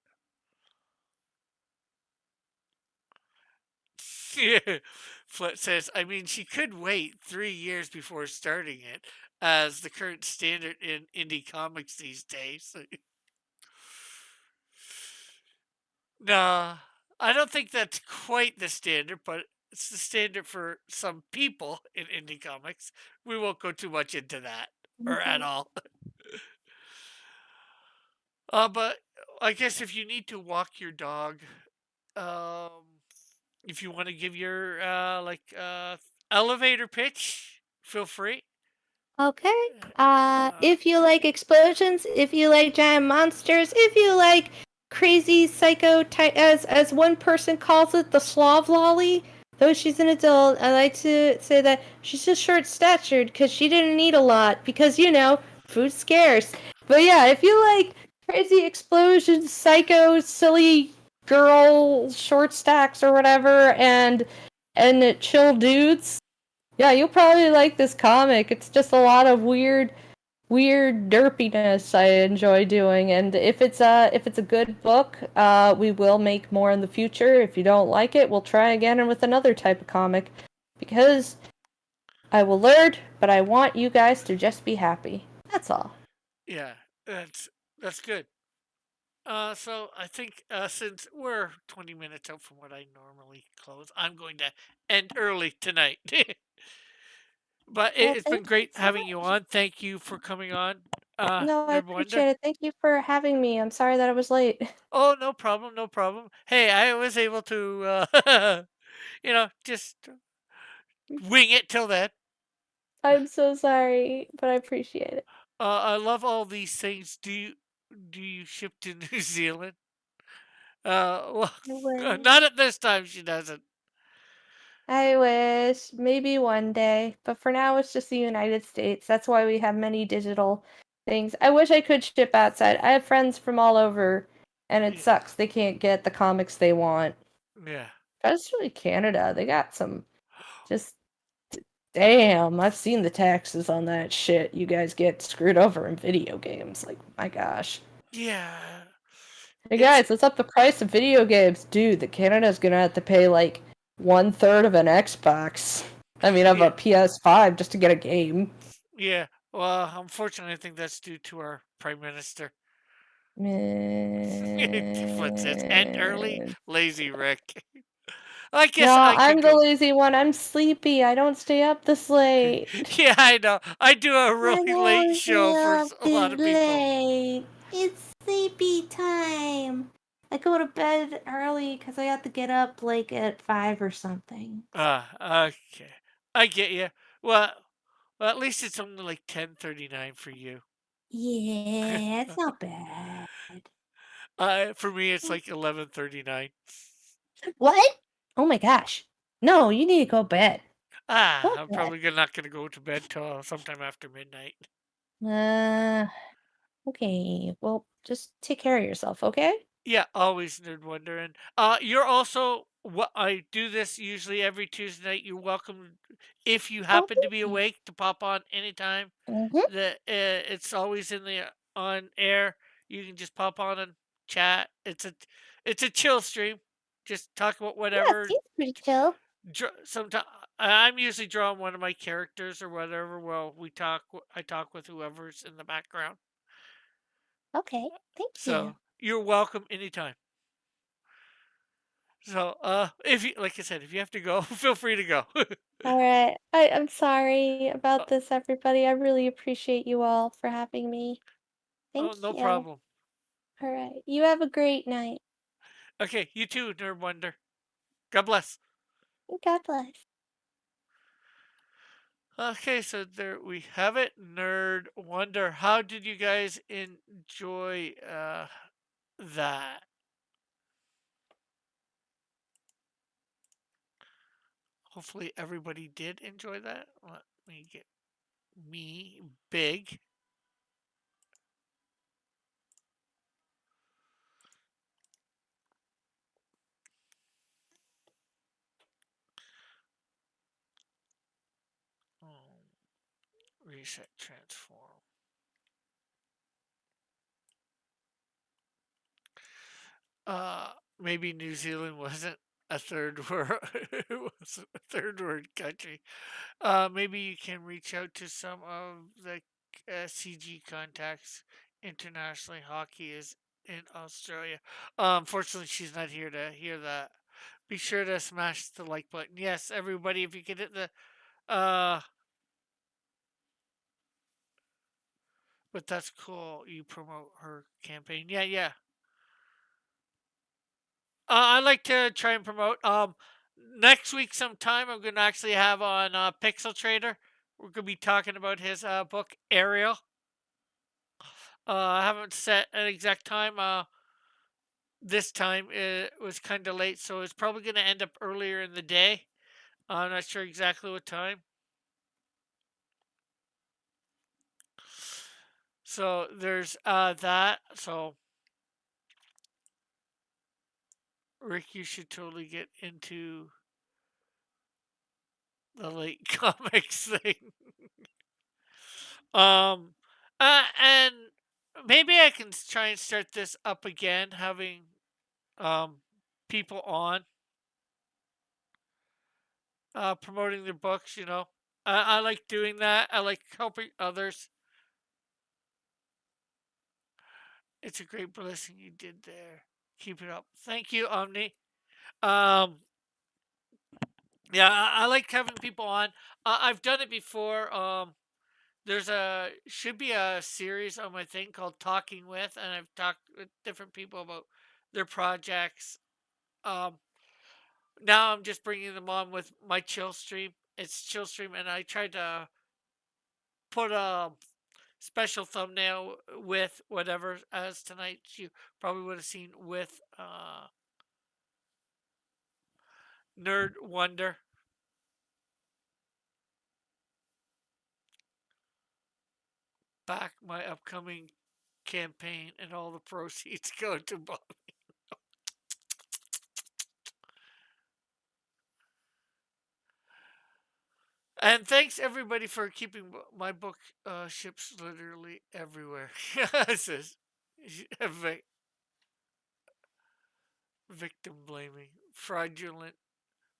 Flit says, "I mean, she could wait 3 years before starting it, as the current standard in indie comics these days." No, I don't think that's quite the standard, but it's the standard for some people in indie comics. We won't go too much into that or at Mhm. all. But I guess if you need to walk your dog, um, if you want to give your elevator pitch, feel free. Okay. Uh, If you like explosions, if you like giant monsters, if you like crazy psycho type, as one person calls it, the Slav lolly. Though she's an adult, I like to say that she's just short statured because she didn't eat a lot because food's scarce. But yeah, if you like crazy explosions, psycho, silly girl short stacks or whatever, and chill dudes, yeah, you'll probably like this comic. It's just a lot of weird derpiness I enjoy doing, and if it's a good book, we will make more in the future. If you don't like it, we'll try again and with another type of comic, because I will learn, but I want you guys to just be happy. That's all. yeah, that's good. So I think since we're 20 minutes out from what I normally close, I'm going to end early tonight. But Well, it's been thank you great so having you much. on. Thank you for coming on, No, I Nerd Wonder. appreciate it. Thank you for having me. I'm sorry that I was late. Oh, no problem, no problem. Hey, I was able to, just wing it till then. I'm so sorry, but I appreciate it. I love all these things. Do you ship to New Zealand? Well, Well, not at this time. She doesn't. I wish. Maybe one day. But for now, it's just the United States. That's why we have many digital things. I wish I could ship outside. I have friends from all over, and it Yeah, sucks. They can't get the comics they want. yeah. Especially Canada. They got some just. Damn, I've seen the taxes on that shit. You guys get screwed over in video games. Like, my gosh. Yeah. Hey It's guys, let's up the price of video games. Dude, the Canada's gonna have to pay like 1/3 of an Xbox. I mean, of yeah, a PS5 just to get a game. yeah. Well, unfortunately, I think that's due to our prime minister. Flint says, "End early, Man. lazy Rick." I No, guess I could I'm the go. lazy one. I'm sleepy. I don't stay up this late. Yeah, I know. I do a I really late don't show stay for up a lot this of people. late. It's sleepy time. I go to bed early because I have to get up like at 5 or something. Okay. I get you. Well, Well, at least it's only like 10:39 for you. Yeah, it's not bad. For me, it's like 11:39. What? Oh my gosh. No, you need to go to bed. Go I'm to bed. probably not gonna go to bed till sometime after midnight. Uh, okay. Well, just take care of yourself, okay? Yeah, always nerd wonder. And you're also what I do this usually every Tuesday night. You're welcome if you Oh, happen to thank be you. awake to pop on anytime. Mm-hmm. It's always in the on air. You can just pop on and chat. It's a chill stream. Just talk about Yeah, whatever. seems pretty chill. Sometimes I'm usually drawing one of my characters or whatever. Well, I talk with whoever's in the background. Okay, thank you. So you're welcome anytime. So if you like I said, if you have to go, feel free to go. All right. I'm sorry Uh, about this, everybody. I really appreciate you all for having me. oh, Thank no you. problem. All right. You have a great night. Okay, you too, Nerd Wonder. God bless. God bless. Okay, so there we have it. Nerd Wonder. How did you guys enjoy that? Hopefully everybody did enjoy that. Let me get me big. Reset transform. Maybe New Zealand wasn't a third world. It was a third world country. Maybe you can reach out to some of the CG contacts internationally. Hockey is in Australia. Unfortunately, she's not here to hear that. Be sure to smash the like button. Yes, everybody, if you could hit the but that's cool. You promote her campaign. Yeah, yeah. I like to try and promote. Next week sometime I'm gonna actually have on Pixel Trader. We're gonna be talking about his book Ariel. I haven't set an exact time. This time it was kind of late, so it's probably gonna end up earlier in the day. I'm not sure exactly what time. So there's that. So Rick, you should totally get into the late comics thing. Um, and maybe I can try and start this up again, having um people on promoting their books. I like doing that. I like helping others. It's a great blessing you did there. Keep it up. Thank you, Omni. Um, yeah, I like having people on. I've done it before. There's a should be a series on my thing called Talking With, and I've talked with different people about their projects. Um, Now I'm just bringing them on with my chill stream. It's chill stream, and I tried to put a special thumbnail with whatever as tonight you probably would have seen with Nerd Wonder. Back my upcoming campaign, and all the proceeds go to Bob. And thanks everybody for keeping my book ships literally everywhere. This is victim blaming, fraudulent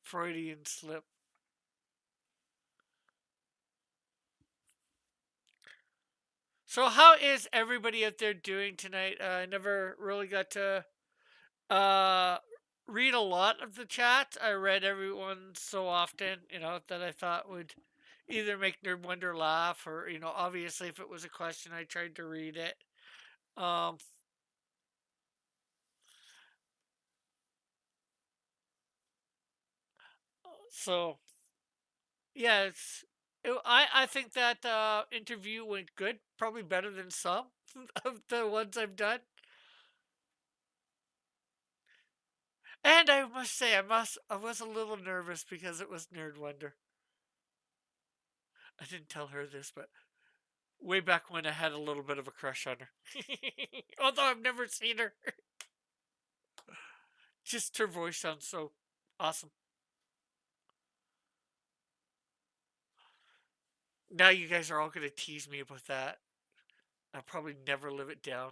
Freudian slip. So how is everybody out there doing tonight? I never really got to uh, read a lot of the chat. I read everyone so often, that I thought would either make Nerd Wonder laugh or, obviously if it was a question, I tried to read it. Um, so yeah, I think that interview went good, probably better than some of the ones I've done. And I must say, I was a little nervous because it was Nerd Wonder. I didn't tell her this, but way back when I had a little bit of a crush on her. Although I've never seen her. Just her voice sounds so awesome. Now you guys are all going to tease me about that. I'll probably never live it down.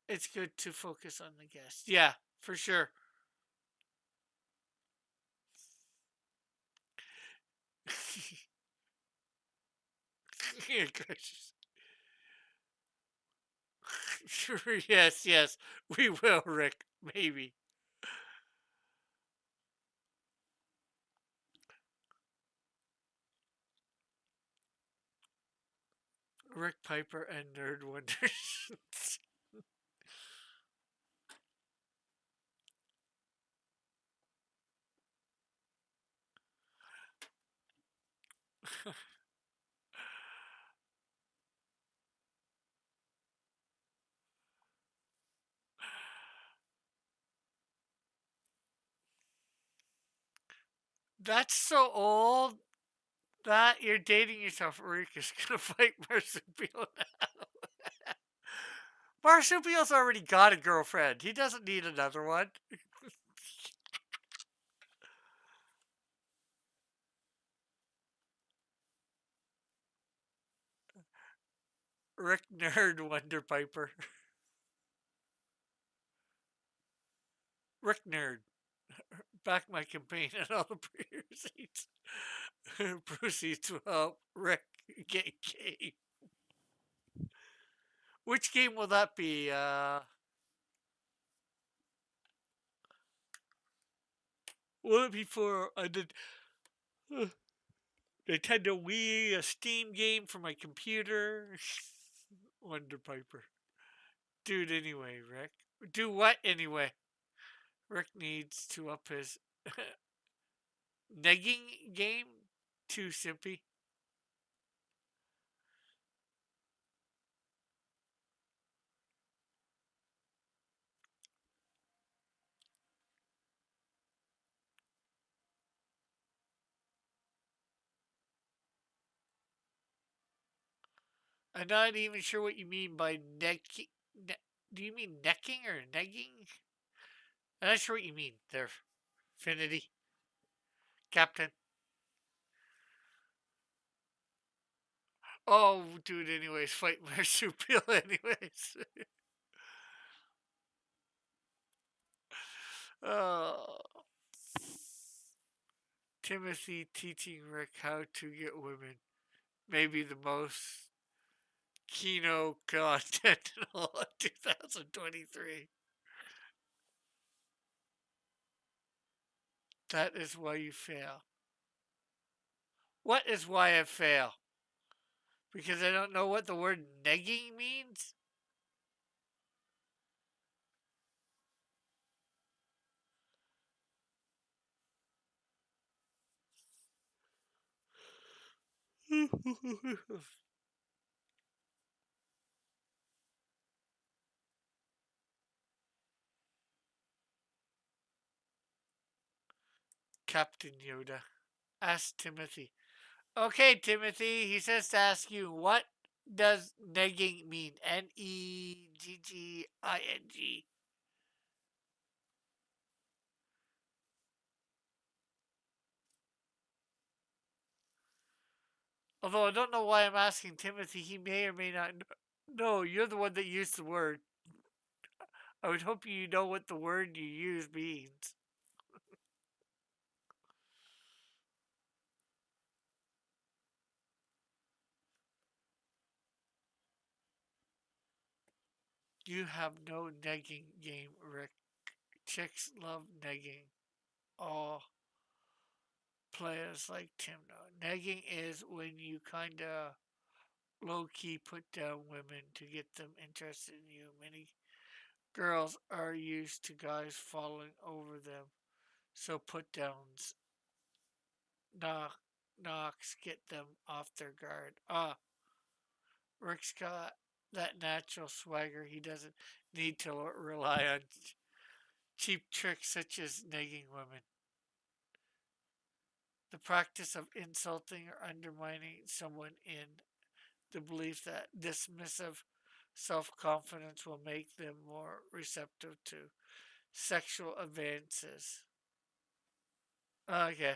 It's good to focus on the guest. Yeah, for sure. Yeah, gracious. Sure, yes, yes. We will, Rick. Maybe. Rick Piper and Nerd Wonders. That's so old that you're dating yourself. Rick is gonna fight Marsupial now. Marsupial's already got a girlfriend. He doesn't need another one. Rick Nerd Wonder Piper. Rick Nerd. Back my campaign and all the proceeds. Proceeds to help Rick get game. Which game will that be? Will it be for Nintendo Wii, a Steam game for my computer? Wonder Piper. Dude, anyway, Rick. Do what anyway? Rick needs to up his negging game. Too simpy. I'm not even sure what you mean by necking. Do you mean necking or negging? I'm not sure what you mean there, Finity. Captain. Oh, dude, anyways, fight Marsupial, anyways. Oh. Timothy teaching Rick how to get women. Maybe the most Kino content in all of 2023. That is why you fail. What is why I fail? Because I don't know what the word negging means? Captain Yoda. Ask Timothy. Okay, Timothy, he says to ask you, what does negging mean? Negging. Although I don't know why I'm asking Timothy, he may or may not know. You're the one that used the word. I would hope you know what the word you use means. You have no negging game, Rick. Chicks love negging. All players like Tim know. Negging is when you kinda low key put down women to get them interested in you. Many girls are used to guys falling over them, so put downs, knock, knocks get them off their guard. Rick's got that natural swagger. He doesn't need to rely on cheap tricks such as nagging women. The practice of insulting or undermining someone in the belief that dismissive self confidence will make them more receptive to sexual advances. Okay,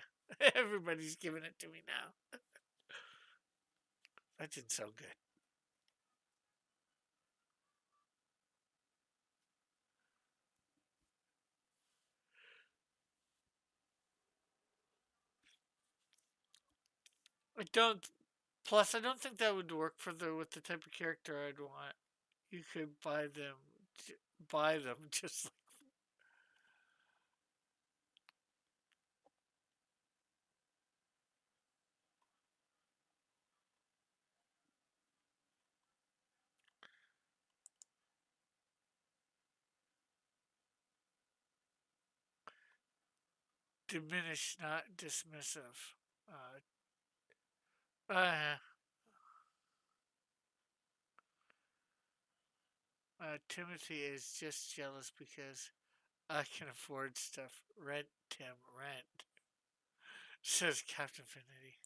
everybody's giving it to me now. That didn't sound good. I don't. Plus, I don't think that would work for the with the type of character I'd want. You could buy them just like diminish, not dismissive. Uh, Timothy is just jealous because I can afford stuff. Rent, Tim, rent, says Captain Finity.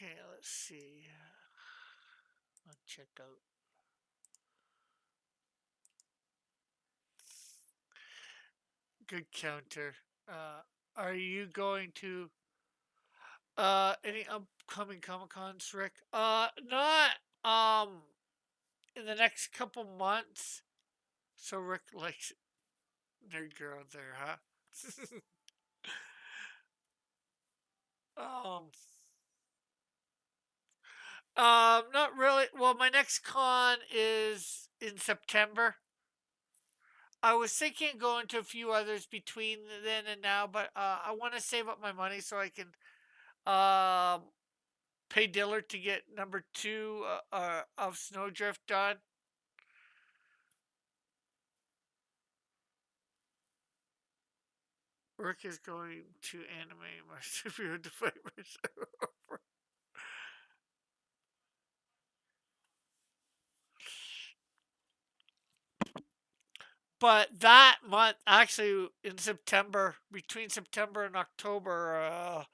Okay, let's see. I'll check out. Good counter. Are you going to any upcoming Comic Cons, Rick? Not in the next couple months. So Rick likes nerd girl there, huh? um, not really. Well, my next con is in September. I was thinking of going to a few others between then and now, but I want to save up my money so I can um pay Dillard to get number two of Snowdrift done. Rick is going to animate my superhero to fight myself. But that month, actually, in September, between September and October,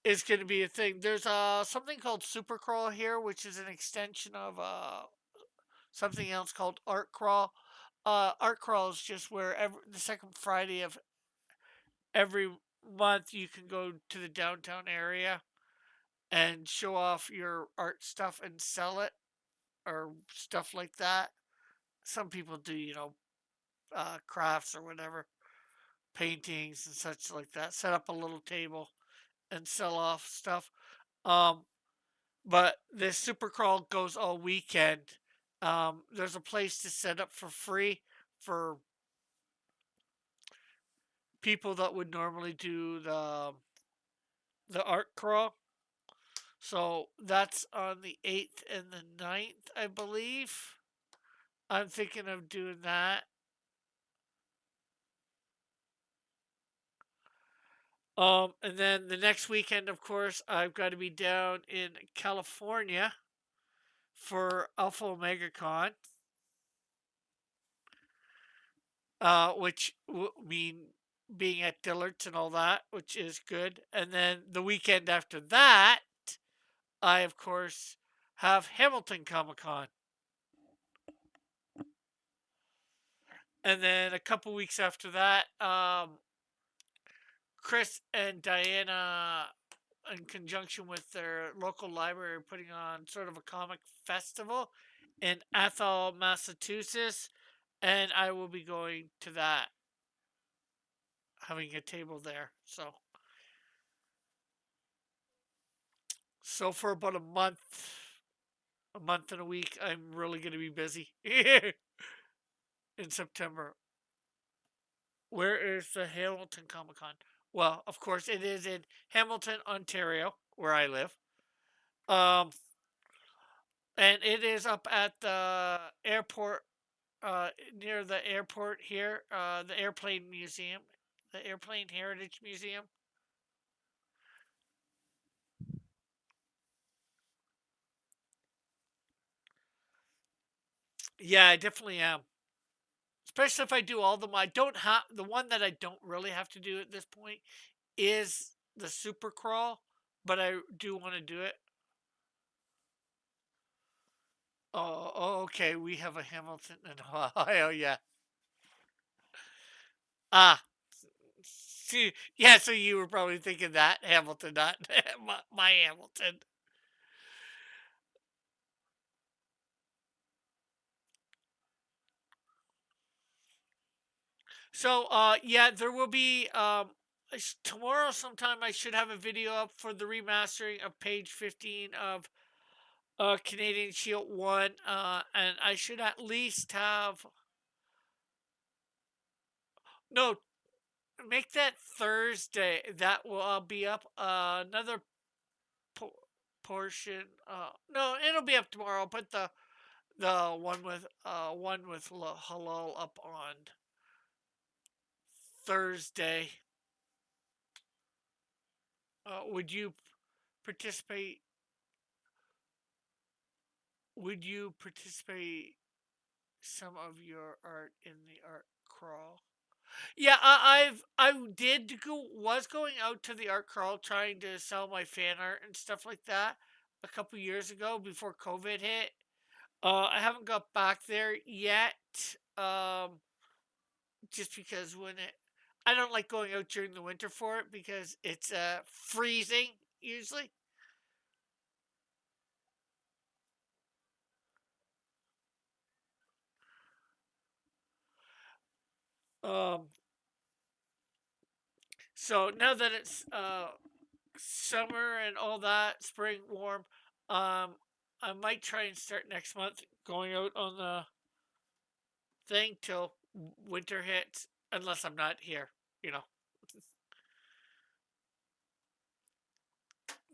is going to be a thing. There's something called Supercrawl here, which is an extension of something else called Art Crawl. Art Crawl is just where the second Friday of every month you can go to the downtown area and show off your art stuff and sell it or stuff like that. Some people do, crafts or whatever, paintings and such like that. Set up a little table and sell off stuff. Um, but this super crawl goes all weekend. There's a place to set up for free for people that would normally do the art crawl. So that's on the 8th and the 9th, I believe. I'm thinking of doing that. And then the next weekend, of course, I've got to be down in California for Alpha Omega Con, which mean being at Dillard's and all that, which is good. And then the weekend after that, I of course have Hamilton Comic Con. And then a couple weeks after that, Chris and Diana, in conjunction with their local library, are putting on sort of a comic festival in Athol, Massachusetts, and I will be going to that, having a table there. So for about a month and a week, I'm really going to be busy in September. Where is the Hamilton Comic Con? Well, of course, it is in Hamilton, Ontario, where I live. Um, and it is up at the airport, near the airport here, the Airplane Museum, the Airplane Heritage Museum. Yeah, I definitely am. Especially if I do all of them. I don't have the one that I don't really have to do at this point is the super crawl, but I do want to do it. Oh, okay. We have a Hamilton in Ohio. Yeah. Ah, see, yeah. So you were probably thinking that Hamilton, not my Hamilton. So, yeah, there will be tomorrow sometime. I should have a video up for the remastering of page 15 of Canadian Shield 1, and I should at least have no, make that Thursday. That will be up. Another po- portion. No, it'll be up tomorrow. I'll put the one with halal up on Thursday. Would you participate? Would you participate some of your art in the art crawl? Yeah, I did go was going out to the art crawl trying to sell my fan art and stuff like that a couple years ago before COVID hit. I haven't got back there yet. Just because I don't like going out during the winter for it because it's freezing usually. Um, so now that it's summer and all that, spring warm, um, I might try and start next month going out on the thing till winter hits, unless I'm not here, you know,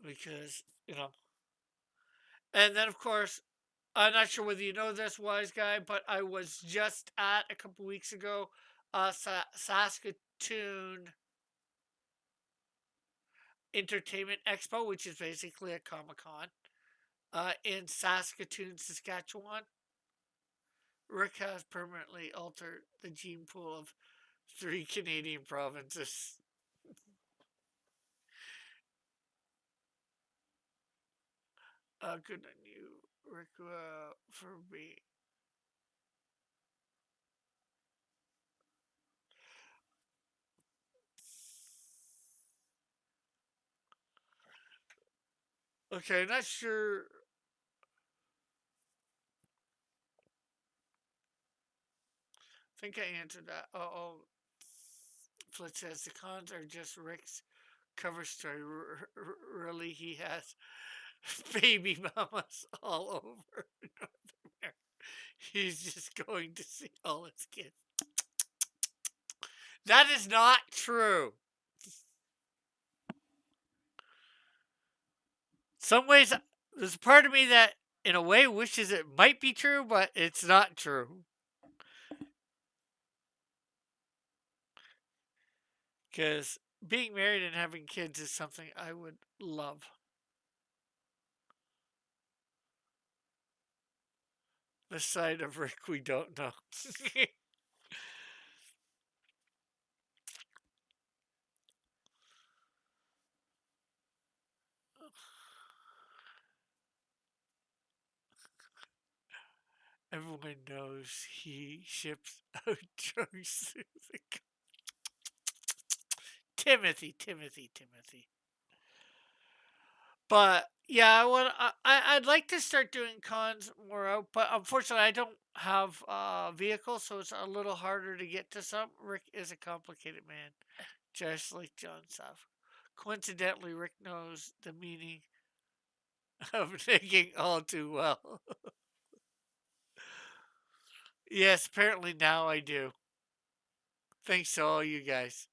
because and then of course, I'm not sure whether you know this, wise guy, but I was just at a couple weeks ago, Saskatoon Entertainment Expo, which is basically a Comic Con, in Saskatoon, Saskatchewan. Rick has permanently altered the gene pool of 3 Canadian provinces. Good on you, Rick, for me. Okay, not sure. I think I answered that. Oh, Flit says the cons are just Rick's cover story. Really, he has baby mamas all over North America. He's just going to see all his kids. That is not true. Some ways, there's a part of me that, in a way, wishes it might be true, but it's not true. Because being married and having kids is something I would love. The side of Rick we don't know. Everyone knows he ships out drugs through the Timothy. But yeah, I'd like to start doing cons more out, but unfortunately I don't have a vehicle, so it's a little harder to get to some. Rick is a complicated man, just like John Saff. Coincidentally, Rick knows the meaning of thinking all too well. Yes, apparently now I do. Thanks to all you guys.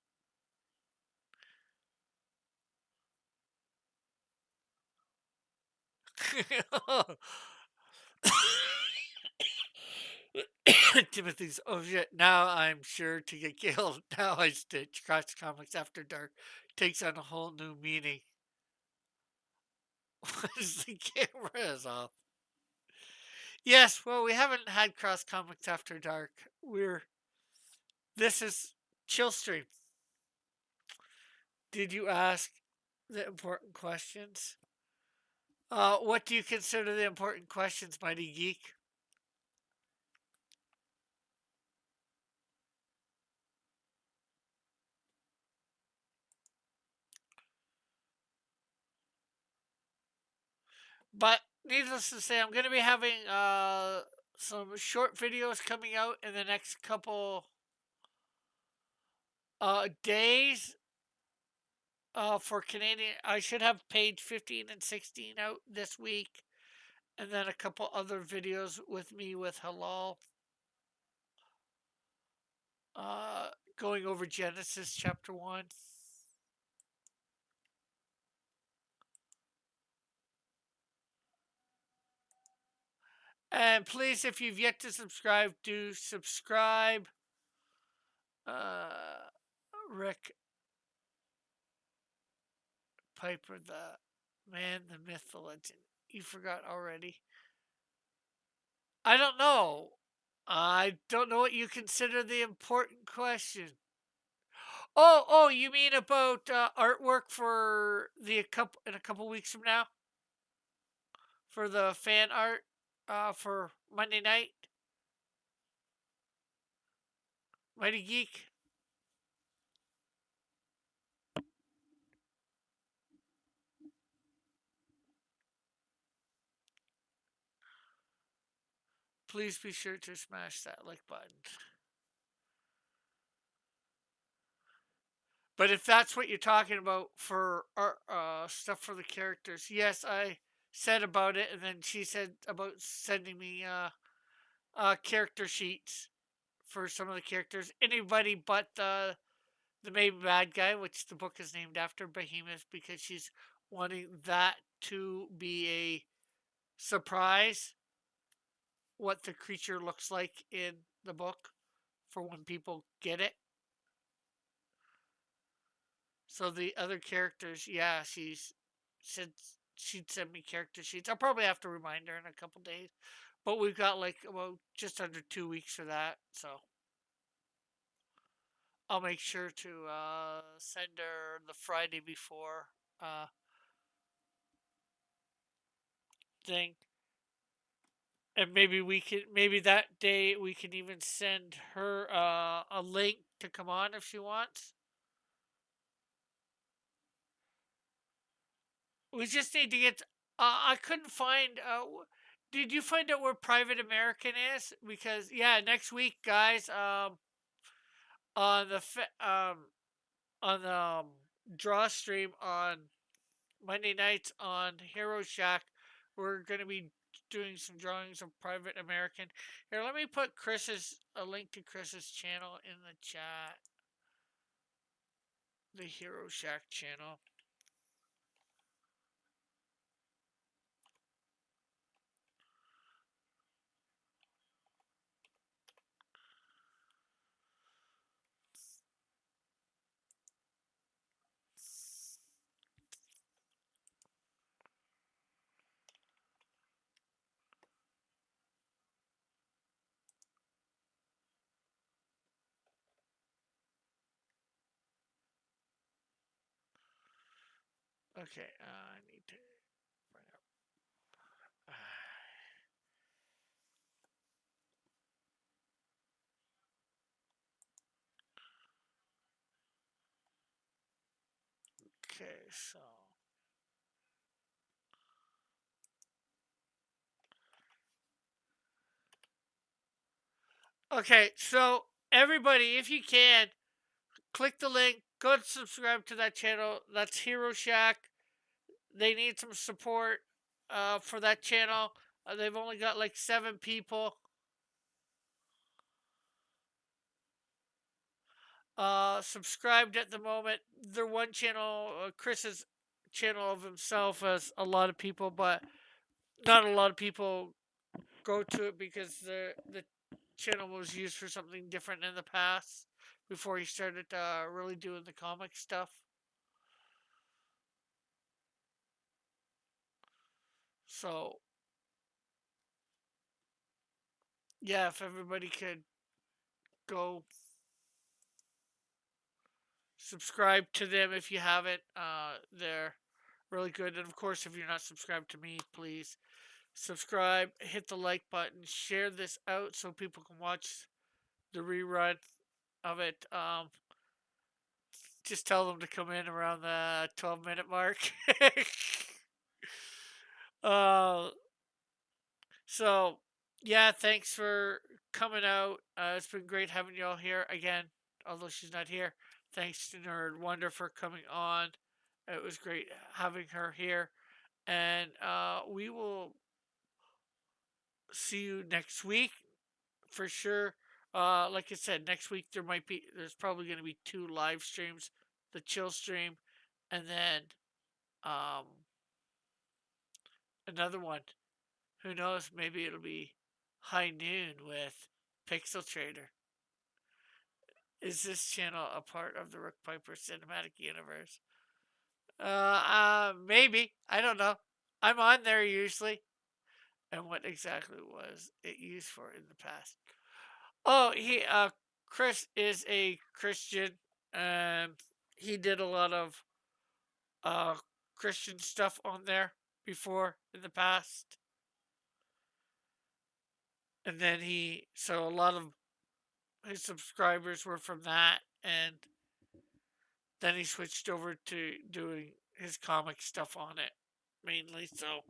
Timothy's, oh shit, now I'm sure to get killed. Now I stitch. Cross Comics After Dark takes on a whole new meaning. Once the camera is off. Yes, well, we haven't had Cross Comics After Dark. This is Chill Stream. Did you ask the important questions? What do you consider the important questions, Mighty Geek? But needless to say, I'm going to be having some short videos coming out in the next couple days for Canadian. I should have page 15 and 16 out this week, and then a couple other videos with me with Halal. Going over Genesis chapter 1. And please, if you've yet to subscribe, do subscribe. Rick Piper, the man, the myth, the legend. You forgot already. I don't know. I don't know what you consider the important question. Oh, you mean about artwork for in a couple weeks from now for the fan art for Monday night, Mighty Geek. Please be sure to smash that like button. But if that's what you're talking about for stuff for the characters, yes, I said about it, and then she said about sending me character sheets for some of the characters. Anybody but the main bad guy, which the book is named after, Behemoth, because she's wanting that to be a surprise what the creature looks like in the book for when people get it. So the other characters, yeah, said she'd send me character sheets. I'll probably have to remind her in a couple days, but we've got like about just under 2 weeks for that, so I'll make sure to send her the Friday before thing, and maybe that day we can even send her a link to come on if she wants. We just need to get. I couldn't find. Did you find out where Private American is? Because yeah, next week, guys. On the on the draw stream on Monday nights on Hero Shack, we're gonna be doing some drawings of Private American. Here, let me put a link to Chris's channel in the chat. The Hero Shack channel. Okay, I need to bring up. Okay, so. Okay, so everybody, if you can, click the link, go and subscribe to that channel. That's Hero Shack. They need some support for that channel. They've only got like 7 people subscribed at the moment. Their one channel, Chris's channel of himself, has a lot of people, but not a lot of people go to it because the channel was used for something different in the past before he started really doing the comic stuff. So yeah, if everybody could go subscribe to them if you haven't, they're really good. And of course, if you're not subscribed to me, please subscribe, hit the like button, share this out so people can watch the rerun of it. Just tell them to come in around the 12-minute mark. uh, so, yeah, thanks for coming out. It's been great having you all here again, although she's not here. Thanks to Nerd Wonder for coming on. It was great having her here. And we will see you next week for sure. Like I said, next week there's probably going to be 2 live streams, the chill stream, and then um, another one. Who knows? Maybe it'll be High Noon with Pixel Trader. Is this channel a part of the Rook Piper cinematic universe? Maybe. I don't know. I'm on there usually. And what exactly was it used for in the past? Oh, Chris is a Christian. Um, he did a lot of uh Christian stuff on there before in the past, and then so a lot of his subscribers were from that, and then he switched over to doing his comic stuff on it mainly. So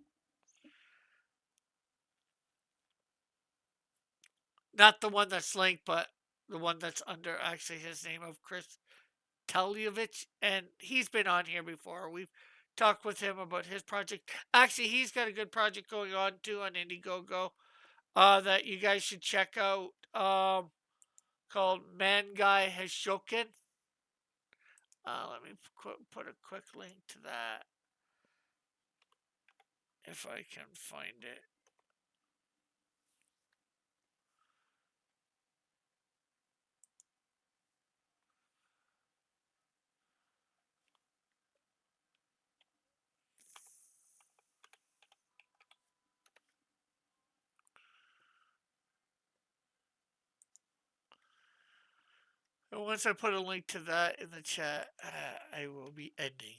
not the one that's linked, but the one that's under actually his name of Chris Telyovich, and he's been on here before. We've talked with him about his project. Actually, he's got a good project going on too on Indiegogo that you guys should check out. Called Man Guy Hashokin. Let me put a quick link to that if I can find it. And once I put a link to that in the chat, I will be ending.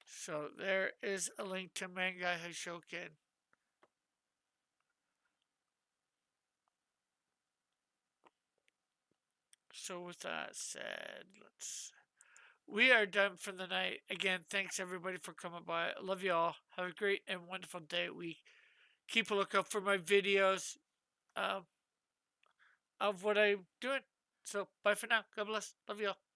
So there is a link to Mangai Hashokin. So with that said, we are done for the night. Again, thanks everybody for coming by. I love you all. Have a great and wonderful day, week. Keep a lookout for my videos of what I'm doing. So bye for now. God bless. Love you all.